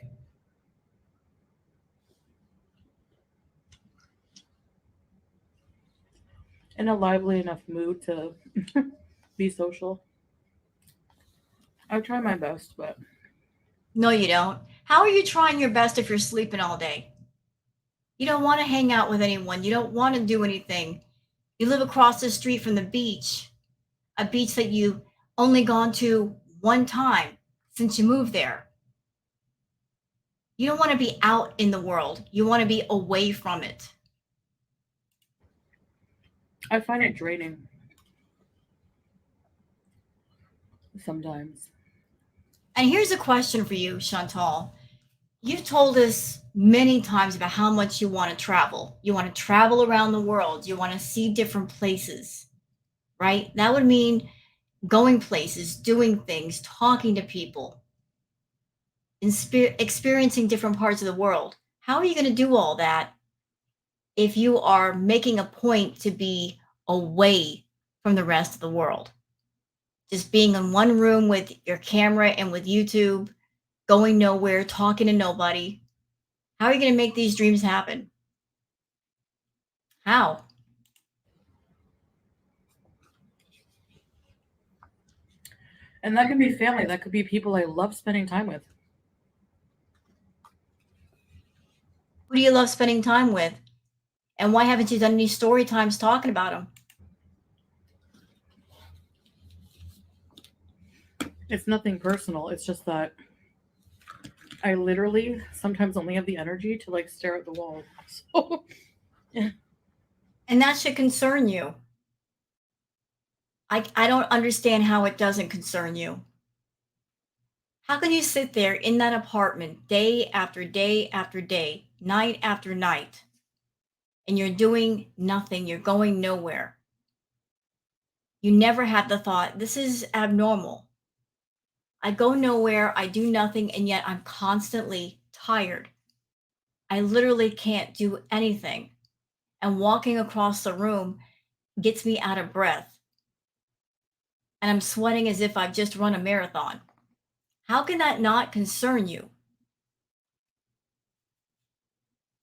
in a lively enough mood to be social. I try my best, but No, you don't. How are you trying your best if you're sleeping all day? You don't want to hang out with anyone. You don't want to do anything. You live across the street from the beach, a beach that you only gone to one time since you moved there. You don't want to be out in the world. You want to be away from it. I find it draining sometimes. And here's a question for you, Chantal. You've told us many times about how much you want to travel. You want to travel around the world. You want to see different places, right? That would mean going places, doing things, talking to people, experiencing different parts of the world. How are you going to do all that if you are making a point to be away from the rest of the world? Just being in one room with your camera and with YouTube, going nowhere, talking to nobody. How are you going to make these dreams happen? How? And that could be family, that could be people I love spending time with. Who do you love spending time with? And why haven't you done any story times talking about them? It's nothing personal. It's just that I literally sometimes only have the energy to like stare at the wall. So And that should concern you. I don't understand how it doesn't concern you. How can you sit there in that apartment day after day after day, night after night, and you're doing nothing? You're going nowhere. You never had the thought, this is abnormal. I go nowhere, I do nothing, and yet I'm constantly tired. I literally can't do anything. And walking across the room gets me out of breath. And I'm sweating as if I've just run a marathon. How can that not concern you?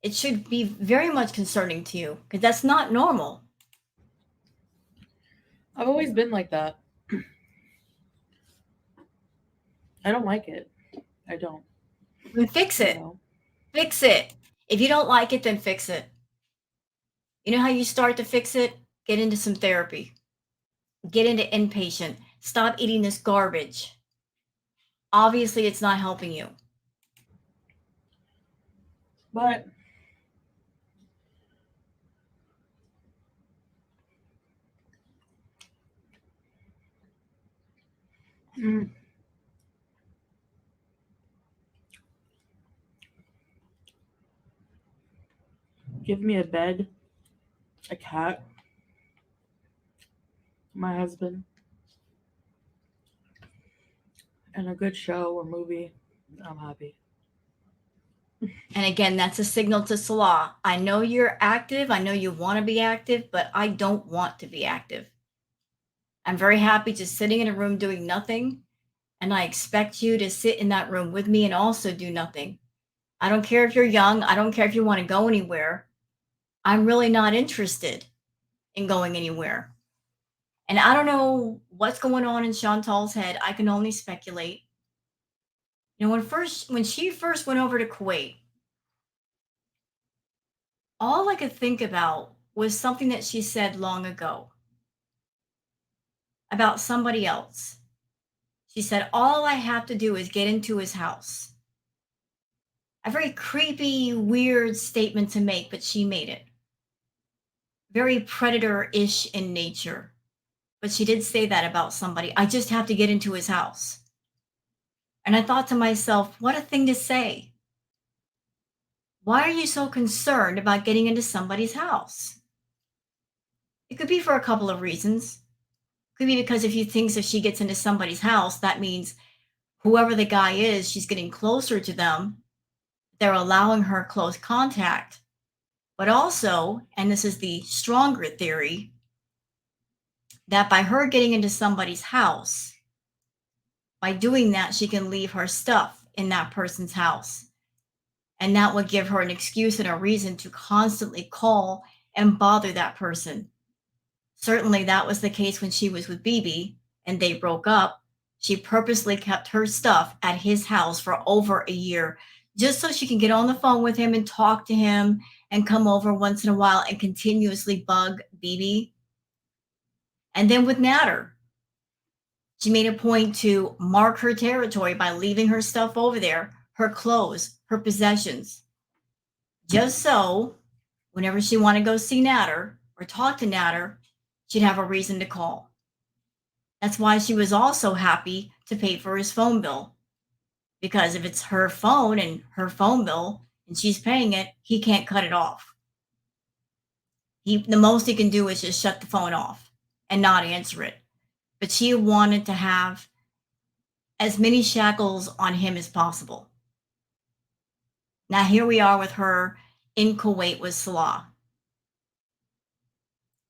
It should be very much concerning to you because that's not normal. I've always been like that. I don't like it. I don't. Then fix You it. know. Fix it. If you don't like it, then fix it. You know how you start to fix it? Get into some therapy. Get into inpatient. Stop eating this garbage. Obviously, it's not helping you. But mm, give me a bed, a cat, my husband, and a good show or movie. I'm happy. And again, that's a signal to Salah. I know you're active. I know you want to be active, but I don't want to be active. I'm very happy just sitting in a room doing nothing. And I expect you to sit in that room with me and also do nothing. I don't care if you're young. I don't care if you want to go anywhere. I'm really not interested in going anywhere. And I don't know what's going on in Chantal's head. I can only speculate. You know, when she first went over to Kuwait, all I could think about was something that she said long ago about somebody else. She said, all I have to do is get into his house. A very creepy, weird statement to make, but she made it. Very predator ish in nature. But she did say that about somebody. I just have to get into his house. And I thought to myself, what a thing to say. Why are you so concerned about getting into somebody's house? It could be for a couple of reasons. It could be because if you think if she gets into somebody's house, that means whoever the guy is, she's getting closer to them. They're allowing her close contact. But also, and this is the stronger theory, that by her getting into somebody's house, by doing that, she can leave her stuff in that person's house. And that would give her an excuse and a reason to constantly call and bother that person. Certainly, that was the case when she was with BB and they broke up. She purposely kept her stuff at his house for over a year just so she can get on the phone with him and talk to him and come over once in a while and continuously bug BB. And then with Natter, she made a point to mark her territory by leaving her stuff over there, her clothes, her possessions, just so whenever she wanted to go see Natter or talk to Natter, she'd have a reason to call. That's why she was also happy to pay for his phone bill. Because if it's her phone and her phone bill and she's paying it, he can't cut it off. The most he can do is just shut the phone off and not answer it. But she wanted to have as many shackles on him as possible. Now here we are with her in Kuwait with Salah.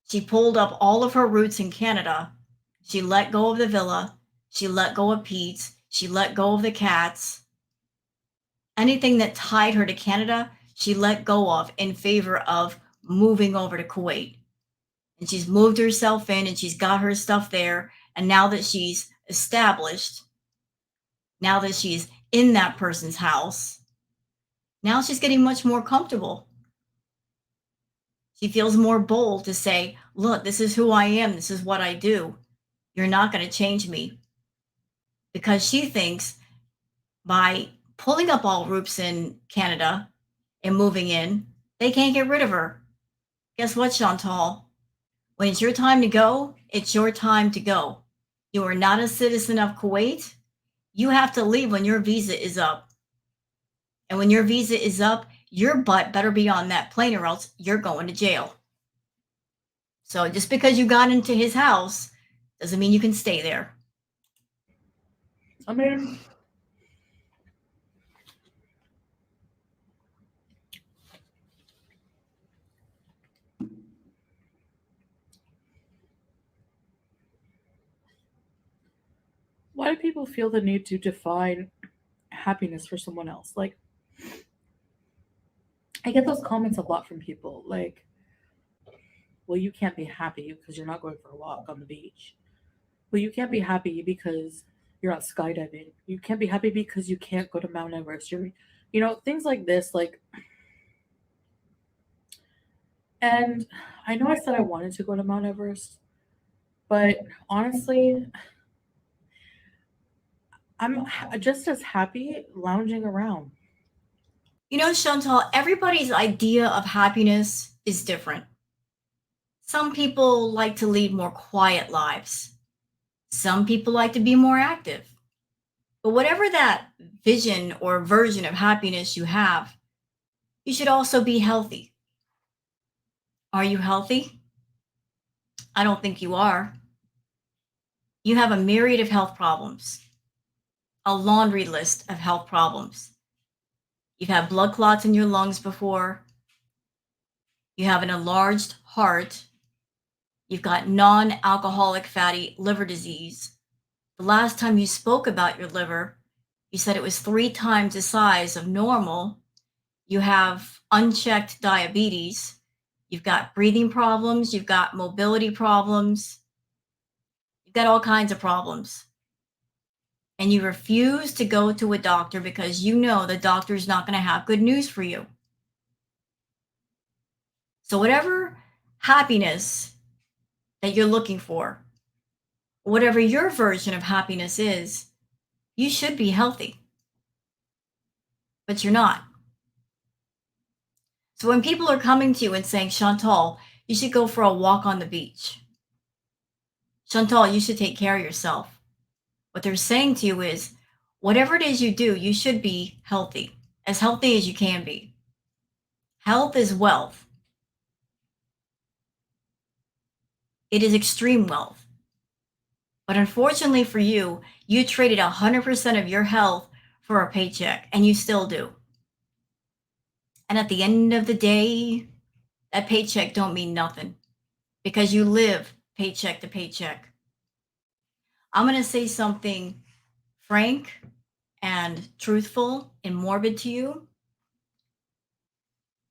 She pulled up all of her roots in Canada. She let go of the villa. She let go of Pete. She let go of the cats. Anything that tied her to Canada, she let go of in favor of moving over to Kuwait. And she's moved herself in and she's got her stuff there. And now that she's established, now that she's in that person's house, now she's getting much more comfortable. She feels more bold to say, look, this is who I am. This is what I do. You're not going to change me. Because she thinks by pulling up all roots in Canada and moving in, they can't get rid of her. Guess what, Chantal? When it's your time to go, it's your time to go. You are not a citizen of Kuwait. You have to leave when your visa is up. And when your visa is up, your butt better be on that plane or else you're going to jail. So just because you got into his house doesn't mean you can stay there. I mean, why do people feel the need to define happiness for someone else? Like, I get those comments a lot from people. Like, well, you can't be happy because you're not going for a walk on the beach. Well, you can't be happy because you're out skydiving. You can't be happy because you can't go to Mount Everest. Things like this. Like, and I know I said I wanted to go to Mount Everest, but honestly, I'm just as happy lounging around. You know, Chantal, everybody's idea of happiness is different. Some people like to lead more quiet lives. Some people like to be more active. But whatever that vision or version of happiness you have, you should also be healthy. Are you healthy? I don't think you are. You have a myriad of health problems, a laundry list of health problems. You've had blood clots in your lungs before. You have an enlarged heart. You've got non alcoholic fatty liver disease. The last time you spoke about your liver, you said it was 3 times the size of normal. You have unchecked diabetes. You've got breathing problems. You've got mobility problems. You've got all kinds of problems. And you refuse to go to a doctor because you know the doctor is not going to have good news for you. So, whatever happiness that you're looking for, whatever your version of happiness is, you should be healthy, but you're not. So, when people are coming to you and saying, Chantal, you should go for a walk on the beach, Chantal, you should take care of yourself. What they're saying to you is, whatever it is you do, you should be healthy as you can be. Health is wealth. It is extreme wealth. But unfortunately for you, you traded 100% of your health for a paycheck, and you still do. And at the end of the day, that paycheck don't mean nothing because you live paycheck to paycheck. I'm going to say something frank and truthful and morbid to you.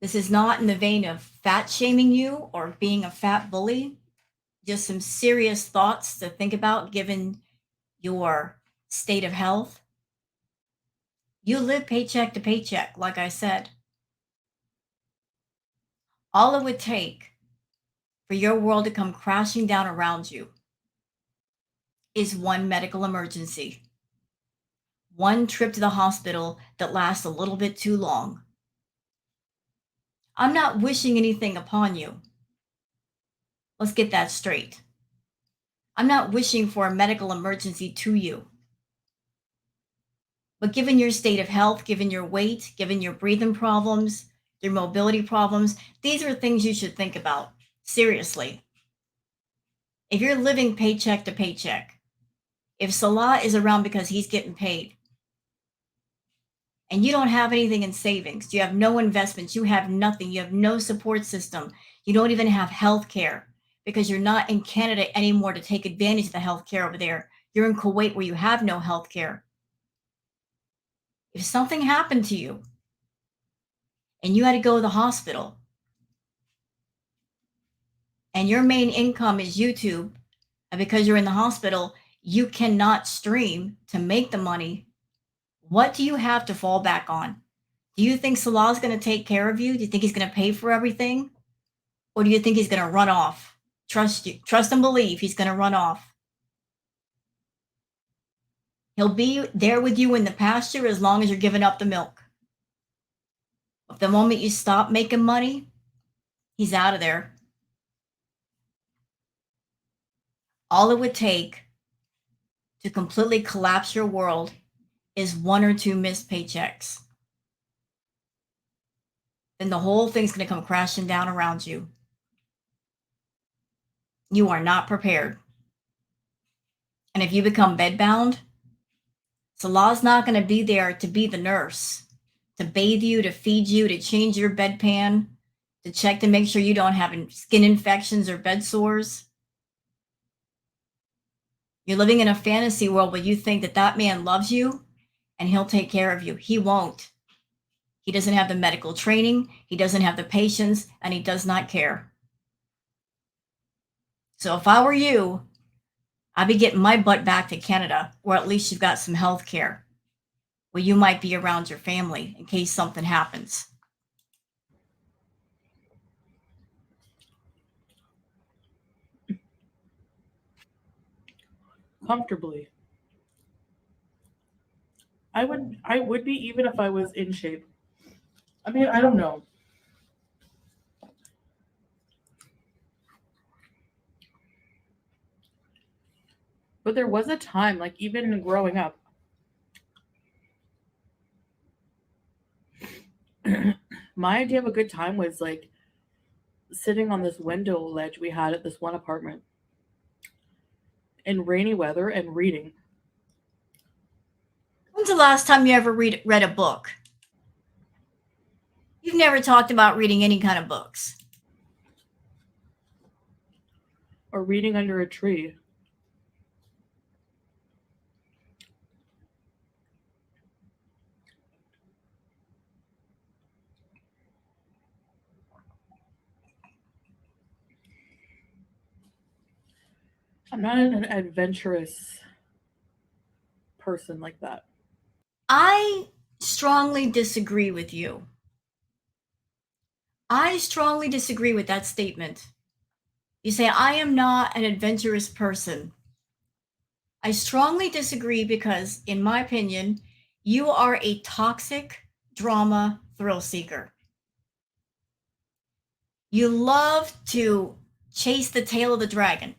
This is not in the vein of fat shaming you or being a fat bully, just some serious thoughts to think about given your state of health. You live paycheck to paycheck, like I said. All it would take for your world to come crashing down around you is one medical emergency, one trip to the hospital that lasts a little bit too long. I'm not wishing anything upon you. Let's get that straight. I'm not wishing for a medical emergency to you. But given your state of health, given your weight, given your breathing problems, your mobility problems, these are things you should think about seriously. If you're living paycheck to paycheck, if Salah is around because he's getting paid, and you don't have anything in savings, you have no investments, you have nothing, you have no support system, you don't even have health care because you're not in Canada anymore to take advantage of the health care over there. You're in Kuwait where you have no health care. If something happened to you and you had to go to the hospital and your main income is YouTube, and because you're in the hospital, you cannot stream to make the money, what do you have to fall back on? Do you think Salah's going to take care of you? Do you think he's going to pay for everything? Or do you think he's going to run off? Trust you. Trust and believe he's going to run off. He'll be there with you in the pasture as long as you're giving up the milk. But the moment you stop making money, he's out of there. All it would take to completely collapse your world is one or two missed paychecks, then the whole thing's going to come crashing down around you. You are not prepared. And if you become bedbound, Salah's not going to be there to be the nurse, to bathe you, to feed you, to change your bedpan, to check to make sure you don't have skin infections or bed sores. You're living in a fantasy world where you think that that man loves you and he'll take care of you. He won't. He doesn't have the medical training, he doesn't have the patience, and he does not care. So if I were you, I'd be getting my butt back to Canada, or at least you've got some health care where you might be around your family in case something happens. Comfortably. I would be even if I was in shape. I mean, I don't know. But there was a time, like even growing up, my idea of a good time was like sitting on this window ledge we had at this one apartment in rainy weather and reading. When's the last time you ever read a book? You've never talked about reading any kind of books. Or reading under a tree. I'm not an adventurous person like that. I strongly disagree with you. I strongly disagree with that statement. You say, I am not an adventurous person. I strongly disagree because, in my opinion, you are a toxic drama thrill seeker. You love to chase the tail of the dragon.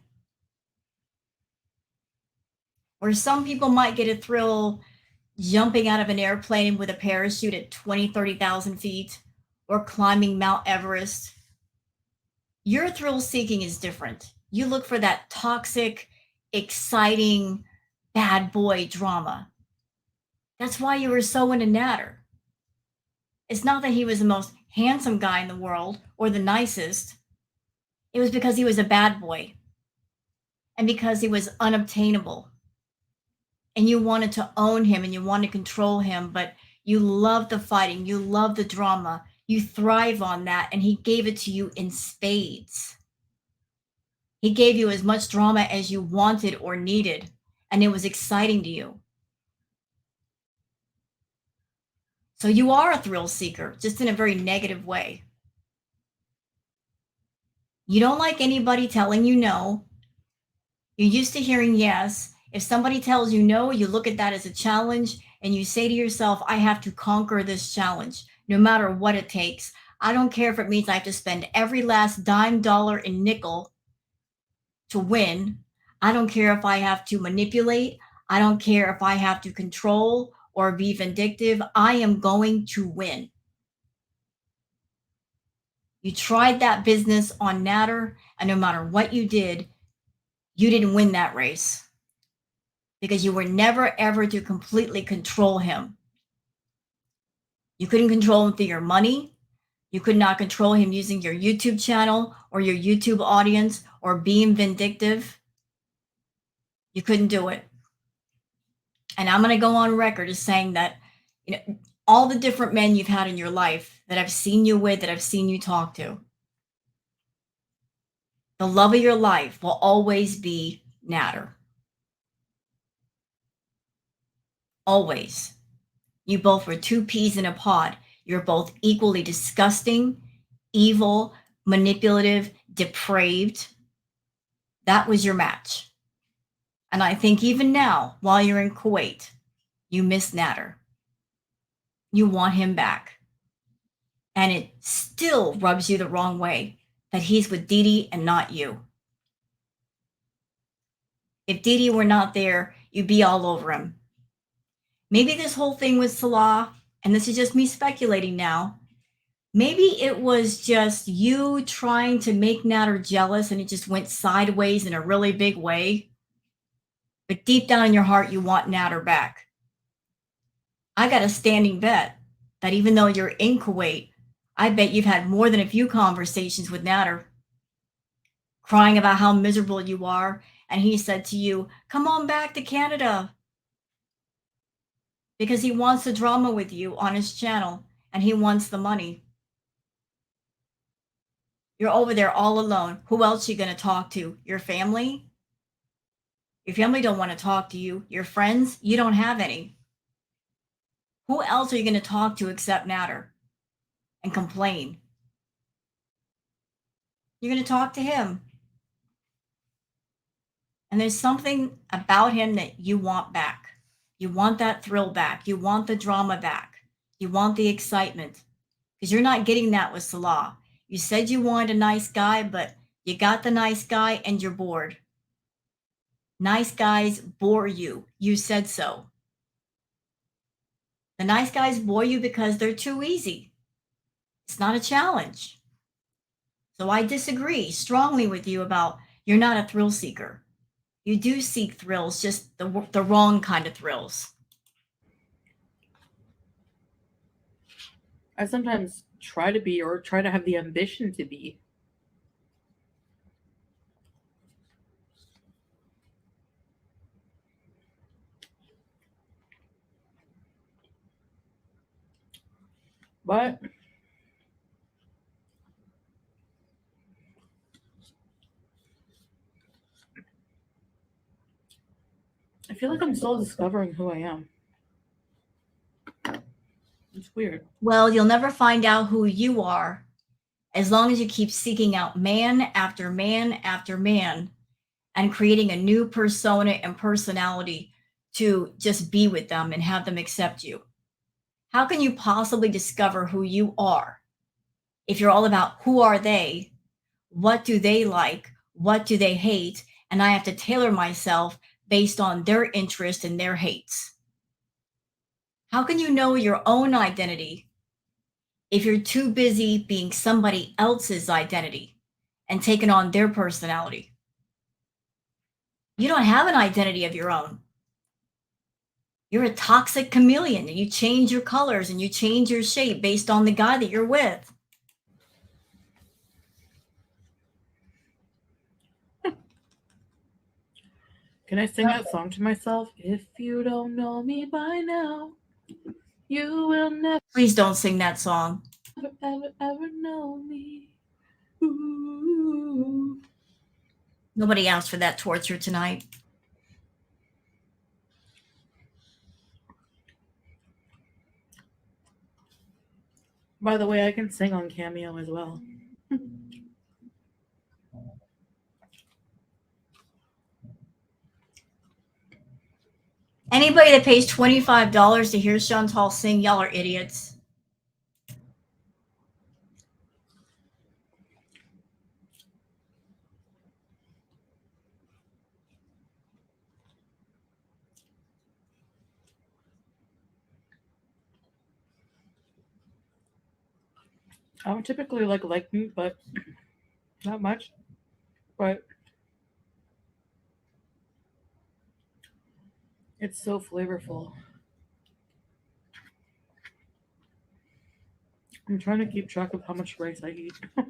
Where some people might get a thrill jumping out of an airplane with a parachute at 20, 30,000 feet or climbing Mount Everest. Your thrill seeking is different. You look for that toxic, exciting, bad boy drama. That's why you were so into Natter. It's not that he was the most handsome guy in the world or the nicest. It was because he was a bad boy and because he was unobtainable. And you wanted to own him and you wanted to control him, but you love the fighting, you love the drama, you thrive on that, and he gave it to you in spades. He gave you as much drama as you wanted or needed, and it was exciting to you. So you are a thrill seeker, just in a very negative way. You don't like anybody telling you no. You're used to hearing yes. If somebody tells you no, you look at that as a challenge and you say to yourself, I have to conquer this challenge, no matter what it takes. I don't care if it means I have to spend every last dime, dollar, and nickel to win. I don't care if I have to manipulate. I don't care if I have to control or be vindictive. I am going to win. You tried that business on Natter, and no matter what you did, you didn't win that race because you were never ever to completely control him. You couldn't control him through your money. You could not control him using your YouTube channel or your YouTube audience or being vindictive. You couldn't do it. And I'm going to go on record as saying that, all the different men you've had in your life that I've seen you with, that I've seen you talk to, the love of your life will always be Natter. Always. You both were two peas in a pod. You're both equally disgusting, evil, manipulative, depraved. That was your match. And I think even now, while you're in Kuwait, you miss Natter. You want him back. And it still rubs you the wrong way that he's with Dee Dee and not you. If Dee Dee were not there, you'd be all over him. Maybe this whole thing with Salah, and this is just me speculating now, maybe it was just you trying to make Natter jealous and it just went sideways in a really big way. But deep down in your heart, you want Natter back. I got a standing bet that even though you're in Kuwait, I bet you've had more than a few conversations with Natter, crying about how miserable you are. And he said to you, come on back to Canada, because he wants the drama with you on his channel and he wants the money. You're over there all alone. Who else are you going to talk to? Your family? Your family don't want to talk to you. Your friends? You don't have any. Who else are you going to talk to except Natter and complain? You're going to talk to him. And there's something about him that you want back. You want that thrill back. You want the drama back. You want the excitement, because you're not getting that with Salah. You said you wanted a nice guy, but you got the nice guy and you're bored. Nice guys bore you. You said so. The nice guys bore you because they're too easy. It's not a challenge. So I disagree strongly with you about you're not a thrill seeker. You do seek thrills, just the wrong kind of thrills. I sometimes try to be or try to have the ambition to be. But I feel like I'm still discovering who I am. It's weird. Well, you'll never find out who you are as long as you keep seeking out man after man after man and creating a new persona and personality to just be with them and have them accept you. How can you possibly discover who you are if you're all about who are they, what do they like, what do they hate, and I have to tailor myself based on their interests and their hates? How can you know your own identity if you're too busy being somebody else's identity and taking on their personality? You don't have an identity of your own. You're a toxic chameleon and you change your colors and you change your shape based on the guy that you're with. Can I sing that song to myself? If you don't know me by now, you will never, Please don't sing that song. ever, ever know me. Ooh. Nobody asked for that torture tonight. By the way, I can sing on Cameo as well. Anybody that pays $25 to hear Chantal sing, y'all are idiots. I don't typically like meat, but not much. But it's so flavorful. I'm trying to keep track of how much rice I eat so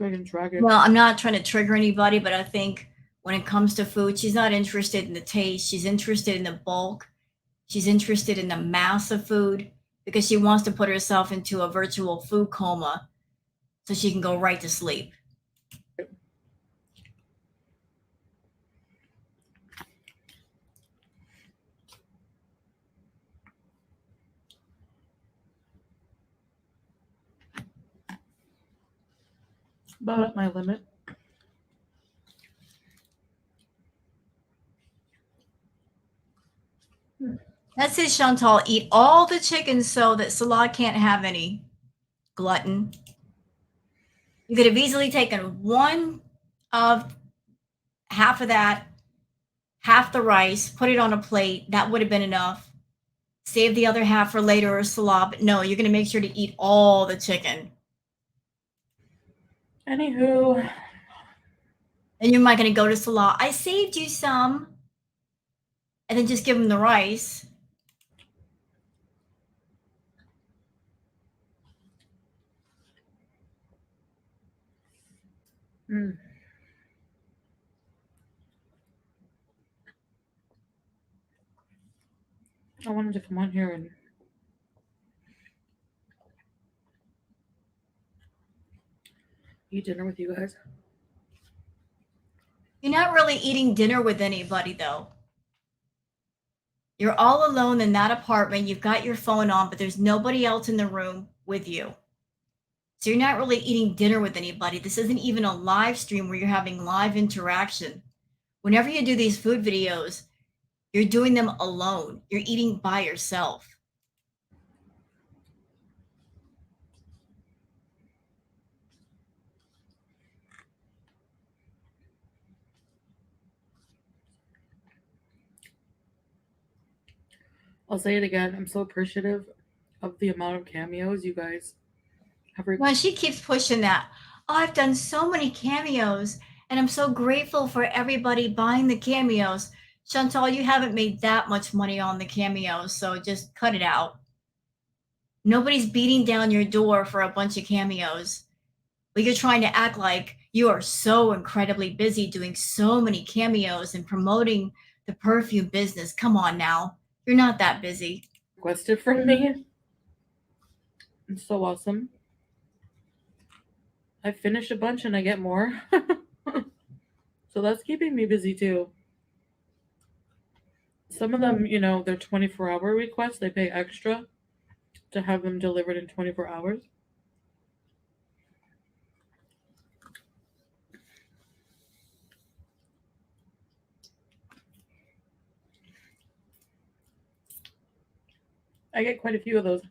I can track it. Well, I'm not trying to trigger anybody, but I think when it comes to food, she's not interested in the taste. She's interested in the bulk. She's interested in the mass of food because she wants to put herself into a virtual food coma so she can go right to sleep. About at my limit. That's it, Chantal. Eat all the chicken so that Salah can't have any. Glutton. You could have easily taken one of half of that, half the rice, put it on a plate. That would have been enough. save the other half for later or salad. But no, you're going to make sure to eat all the chicken. Anywho, And you're not going to go to salad. I saved you some. And then just give them the rice. mm, I wanted to come on here and eat dinner with you guys. You're not really eating dinner with anybody, though. You're all alone in that apartment. You've got your phone on, but there's nobody else in the room with you. So you're not really eating dinner with anybody. This isn't even a live stream where you're having live interaction. Whenever you do these food videos, you're doing them alone. You're eating by yourself. I'll say it again. I'm so appreciative of the amount of cameos you guys have. Well, she keeps pushing that. Oh, I've done so many cameos, and I'm so grateful for everybody buying the cameos. Chantal, you haven't made that much money on the cameos, so just cut it out. Nobody's beating down your door for a bunch of cameos. But you're trying to act like you are so incredibly busy doing so many cameos and promoting the perfume business. Come on now. You're not that busy. Requested from me. It's so awesome. I finish a bunch and I get more. So that's keeping me busy too. Some of them, they're 24-hour requests. They pay extra to have them delivered in 24 hours. I get quite a few of those.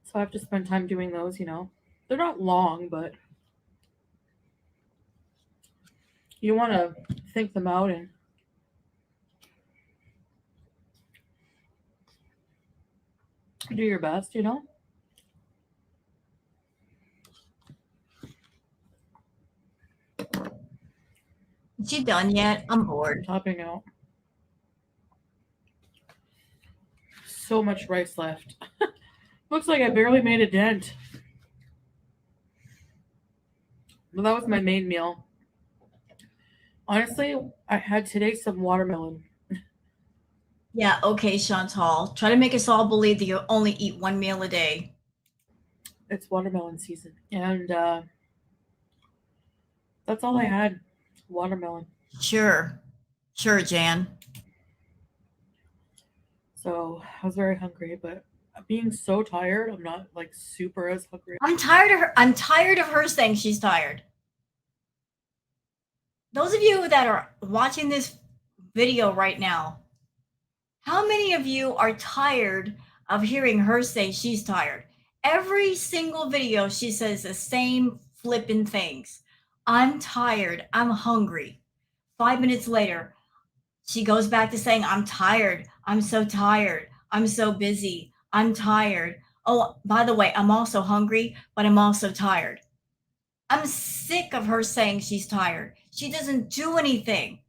So I have to spend time doing those, They're not long, but you want to think them out and do your best, Is she done yet? I'm bored. Topping out. So much rice left. Looks like I barely made a dent. But that was my main meal. Honestly, I had today some watermelon. Yeah, okay, Chantal. Try to make us all believe that you only eat one meal a day. It's watermelon season. And that's all I had. Watermelon. Sure. Sure, Jan. So I was very hungry, but being so tired, I'm not like super as hungry. I'm tired of her. I'm tired of her saying she's tired. Those of you that are watching this video right now, how many of you are tired of hearing her say she's tired? Every single video, she says the same flippin' things. I'm tired. I'm hungry. 5 minutes later, she goes back to saying, I'm tired. I'm so tired. I'm so busy. I'm tired. Oh, by the way, I'm also hungry, but I'm also tired. I'm sick of her saying she's tired. She doesn't do anything.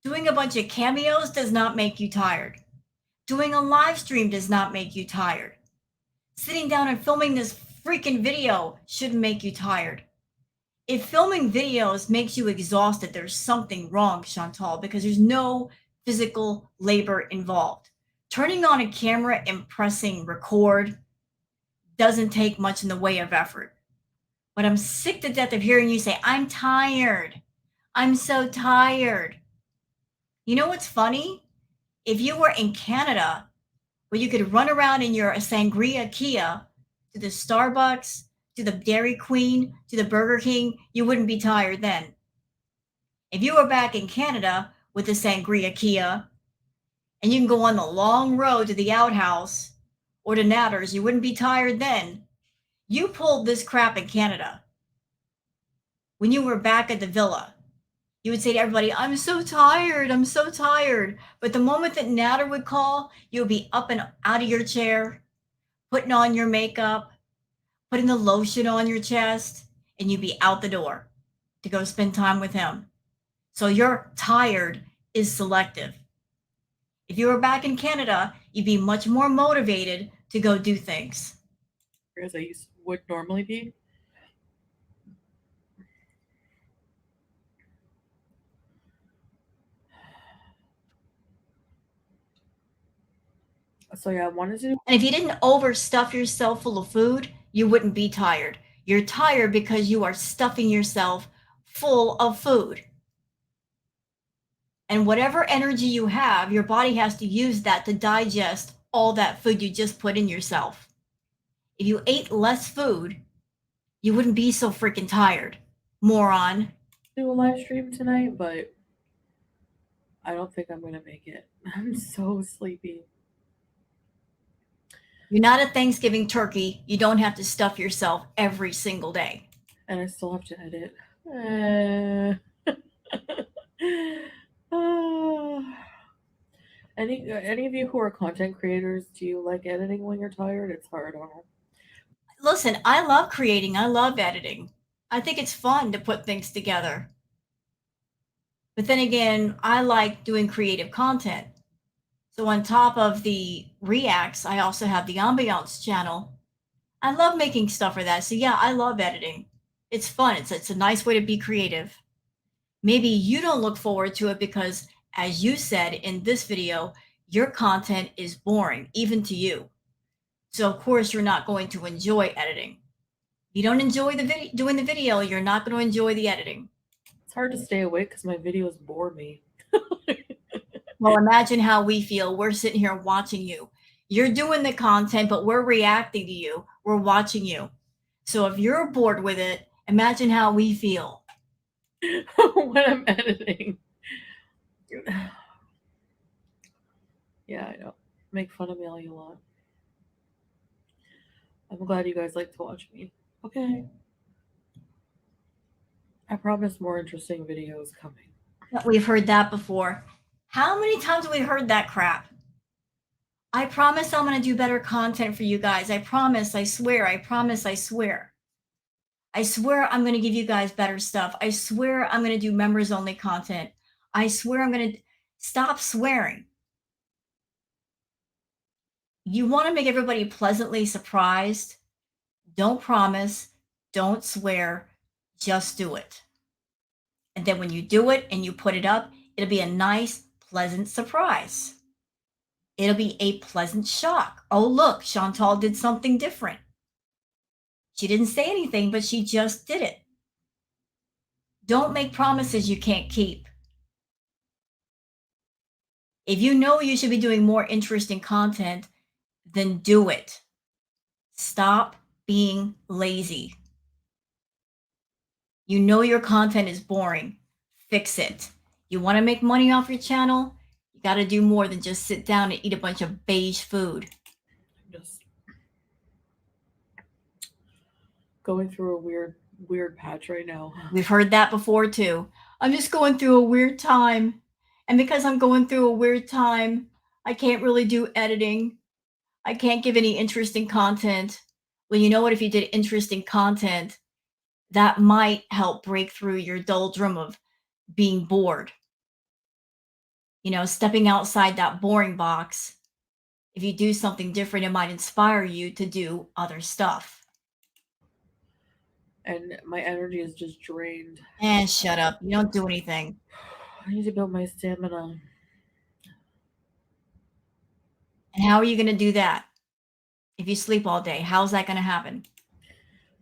Doing a bunch of cameos does not make you tired. Doing a live stream does not make you tired. Sitting down and filming this freaking video shouldn't make you tired. If filming videos makes you exhausted, there's something wrong, Chantal, because there's no physical labor involved. Turning on a camera and pressing record doesn't take much in the way of effort. But I'm sick to death of hearing you say, I'm tired. I'm so tired. You know what's funny? If you were in Canada, where you could run around in your sangria Kia to the Starbucks, to the Dairy Queen, to the Burger King, you wouldn't be tired then. If you were back in Canada with the sangria Kia, and you can go on the long road to the outhouse or to Natters, you wouldn't be tired then. You pulled this crap in Canada when you were back at the villa. You would say to everybody, I'm so tired, I'm so tired. But the moment that Natter would call, you would be up and out of your chair, putting on your makeup, putting the lotion on your chest, and you'd be out the door to go spend time with him. So your tired is selective. If you were back in Canada, you'd be much more motivated to go do things. as I would normally be. So yeah, I wanted to. And if you didn't overstuff yourself full of food, you wouldn't be tired. You're tired because you are stuffing yourself full of food. And whatever energy you have, your body has to use that to digest all that food you just put in yourself. If you ate less food, you wouldn't be so freaking tired. Moron. Do a live stream tonight, but I don't think I'm gonna make it. I'm so sleepy. You're not a Thanksgiving turkey. You don't have to stuff yourself every single day. And I still have to edit. Uh, any of you who are content creators, do you like editing when you're tired? It's hard on them. Listen, I love creating, I love editing. I think it's fun to put things together. But then again, I like doing creative content. So on top of the reacts, I also have the ambiance channel. I love making stuff for that. So yeah, I love editing. It's fun. It's a nice way to be creative. Maybe you don't look forward to it because, as you said in this video, your content is boring, even to you. So of course you're not going to enjoy editing. If you don't enjoy doing the video, you're not going to enjoy the editing. It's hard to stay awake because my videos bore me. Well, imagine how we feel. We're sitting here watching you. You're doing the content, but we're reacting to you. We're watching you. So if you're bored with it, imagine how we feel. When I'm editing. Yeah, I know. Make fun of me all you want. I'm glad you guys like to watch me. Okay. I promise more interesting videos coming. We've heard that before. How many times have we heard that crap? I promise I'm going to do better content for you guys. I promise, I swear, I promise, I swear. I swear I'm going to give you guys better stuff. I swear I'm going to do members only content. I swear I'm going to stop swearing. You want to make everybody pleasantly surprised? Don't promise, don't swear, just do it. And then when you do it and you put it up, it'll be a nice, pleasant surprise. It'll be a pleasant shock. Oh, look, Chantal did something different. She didn't say anything, but she just did it. Don't make promises you can't keep. If you know you should be doing more interesting content, then do it. Stop being lazy. You know your content is boring. Fix it. You want to make money off your channel? You got to do more than just sit down and eat a bunch of beige food. I'm just going through a weird patch right now. We've heard that before too. I'm just going through a weird time. And because I'm going through a weird time, I can't really do editing. I can't give any interesting content. Well, you know what? If you did interesting content, that might help break through your doldrum of being bored. You know, stepping outside that boring box. If you do something different, it might inspire you to do other stuff. And my energy is just drained. And shut up. You don't do anything. I need to build my stamina. And how are you going to do that? If you sleep all day, how's that going to happen?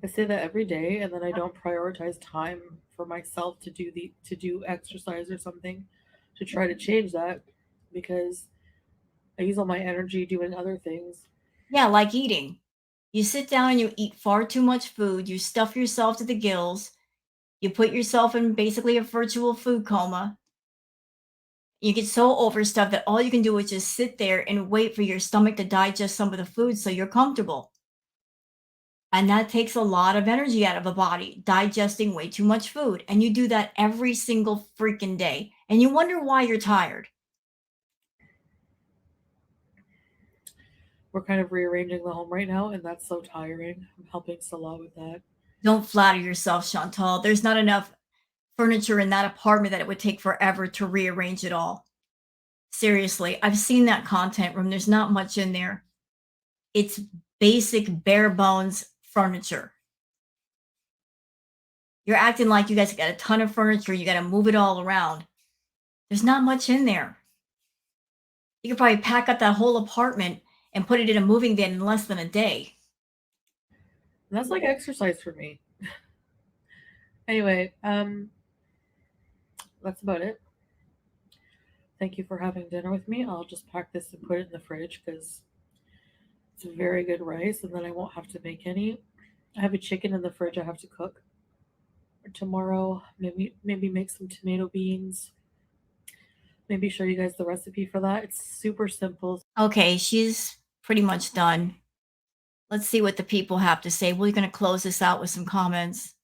I say that every day, and then I don't prioritize time for myself to do exercise or something to try to change that because I use all my energy doing other things. Yeah, like eating. You sit down and you eat far too much food. You stuff yourself to the gills. You put yourself in basically a virtual food coma. You get so overstuffed that all you can do is just sit there and wait for your stomach to digest some of the food so you're comfortable. And that takes a lot of energy out of a body, digesting way too much food. And you do that every single freaking day. And you wonder why you're tired. We're kind of rearranging the home right now, and that's so tiring. I'm helping Salah with that. Don't flatter yourself, Chantal. There's not enough furniture in that apartment that it would take forever to rearrange it all. Seriously, I've seen that content room. There's not much in there. It's basic bare bones furniture. You're acting like you guys got a ton of furniture. You got to move it all around. There's not much in there. You could probably pack up that whole apartment and put it in a moving van in less than a day. And that's like exercise for me. Anyway, that's about it. Thank you for having dinner with me. I'll just pack this and put it in the fridge because it's very good rice, and then I won't have to make any. I have a chicken in the fridge I have to cook tomorrow. Maybe make some tomato beans. Maybe show you guys the recipe for that. It's super simple. Okay, she's pretty much done. Let's see what the people have to say. We're going to close this out with some comments.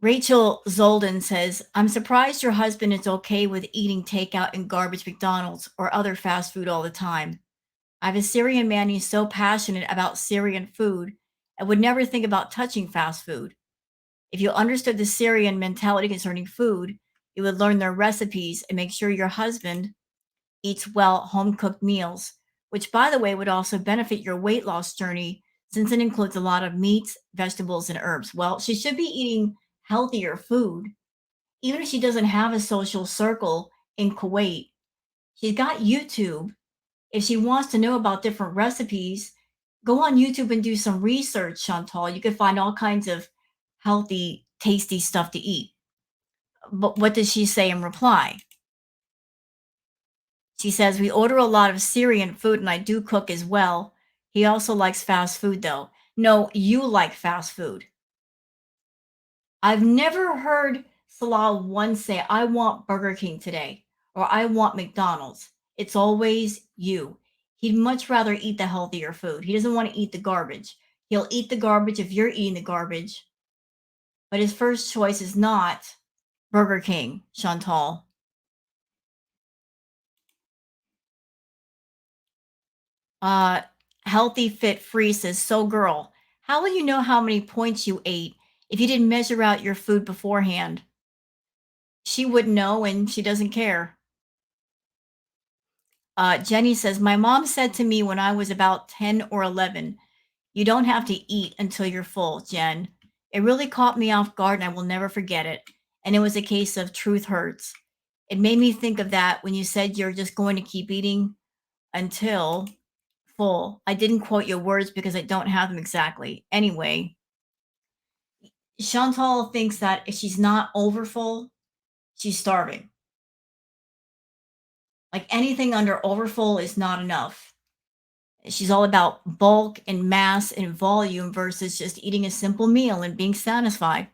Rachel Zolden says, I'm surprised your husband is okay with eating takeout and garbage McDonald's or other fast food all the time. I have a Syrian man who's so passionate about Syrian food and would never think about touching fast food. If you understood the Syrian mentality concerning food, you would learn their recipes and make sure your husband eats well home cooked meals, which, by the way, would also benefit your weight loss journey since it includes a lot of meats, vegetables, and herbs. Well, she should be eating healthier food. Even if she doesn't have a social circle in Kuwait, she's got YouTube. If she wants to know about different recipes, go on YouTube and do some research, Chantal. You can find all kinds of healthy, tasty stuff to eat. But what does she say in reply? She says, we order a lot of Syrian food and I do cook as well. He also likes fast food though. No, you like fast food. I've never heard Salah once say, I want Burger King today or I want McDonald's. It's always you. He'd much rather eat the healthier food. He doesn't want to eat the garbage. He'll eat the garbage if you're eating the garbage. But his first choice is not Burger King, Chantal. Uh, Healthy Fit Free says, so girl, how will you know how many points you ate if you didn't measure out your food beforehand? She wouldn't know and she doesn't care. Jenny says, my mom said to me when I was about 10 or 11, you don't have to eat until you're full, Jen. It really caught me off guard and I will never forget it. And it was a case of truth hurts. It made me think of that when you said you're just going to keep eating until full. I didn't quote your words because I don't have them exactly. Anyway, Chantal thinks that if she's not over full, she's starving. Like anything under overfull is not enough. She's all about bulk and mass and volume versus just eating a simple meal and being satisfied.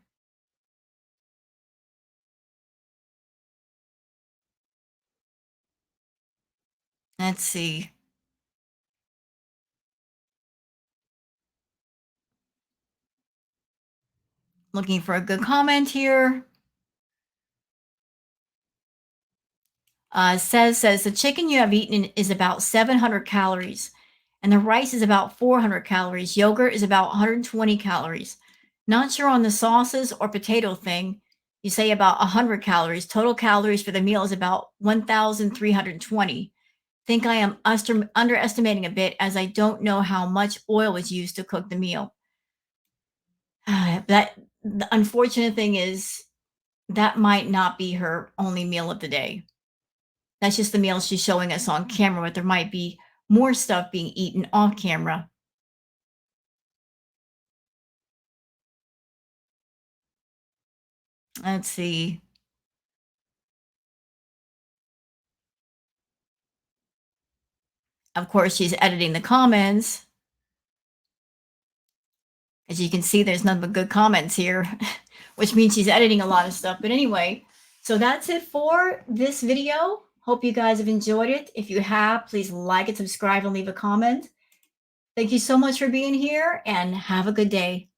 Let's see. Looking for a good comment here. Says the chicken you have eaten is about 700 calories, and the rice is about 400 calories. Yogurt is about 120 calories. Not sure on the sauces or potato thing. You say about 100 calories. Total calories for the meal is about 1,320. Think I am underestimating a bit as I don't know how much oil was used to cook the meal. That the unfortunate thing is that might not be her only meal of the day. That's just the meal she's showing us on camera, but there might be more stuff being eaten off camera. Let's see. Of course, she's editing the comments. As you can see, there's none but good comments here, which means she's editing a lot of stuff. But anyway, so that's it for this video. Hope you guys have enjoyed it. If you have, please like it, subscribe, and leave a comment. Thank you so much for being here and have a good day.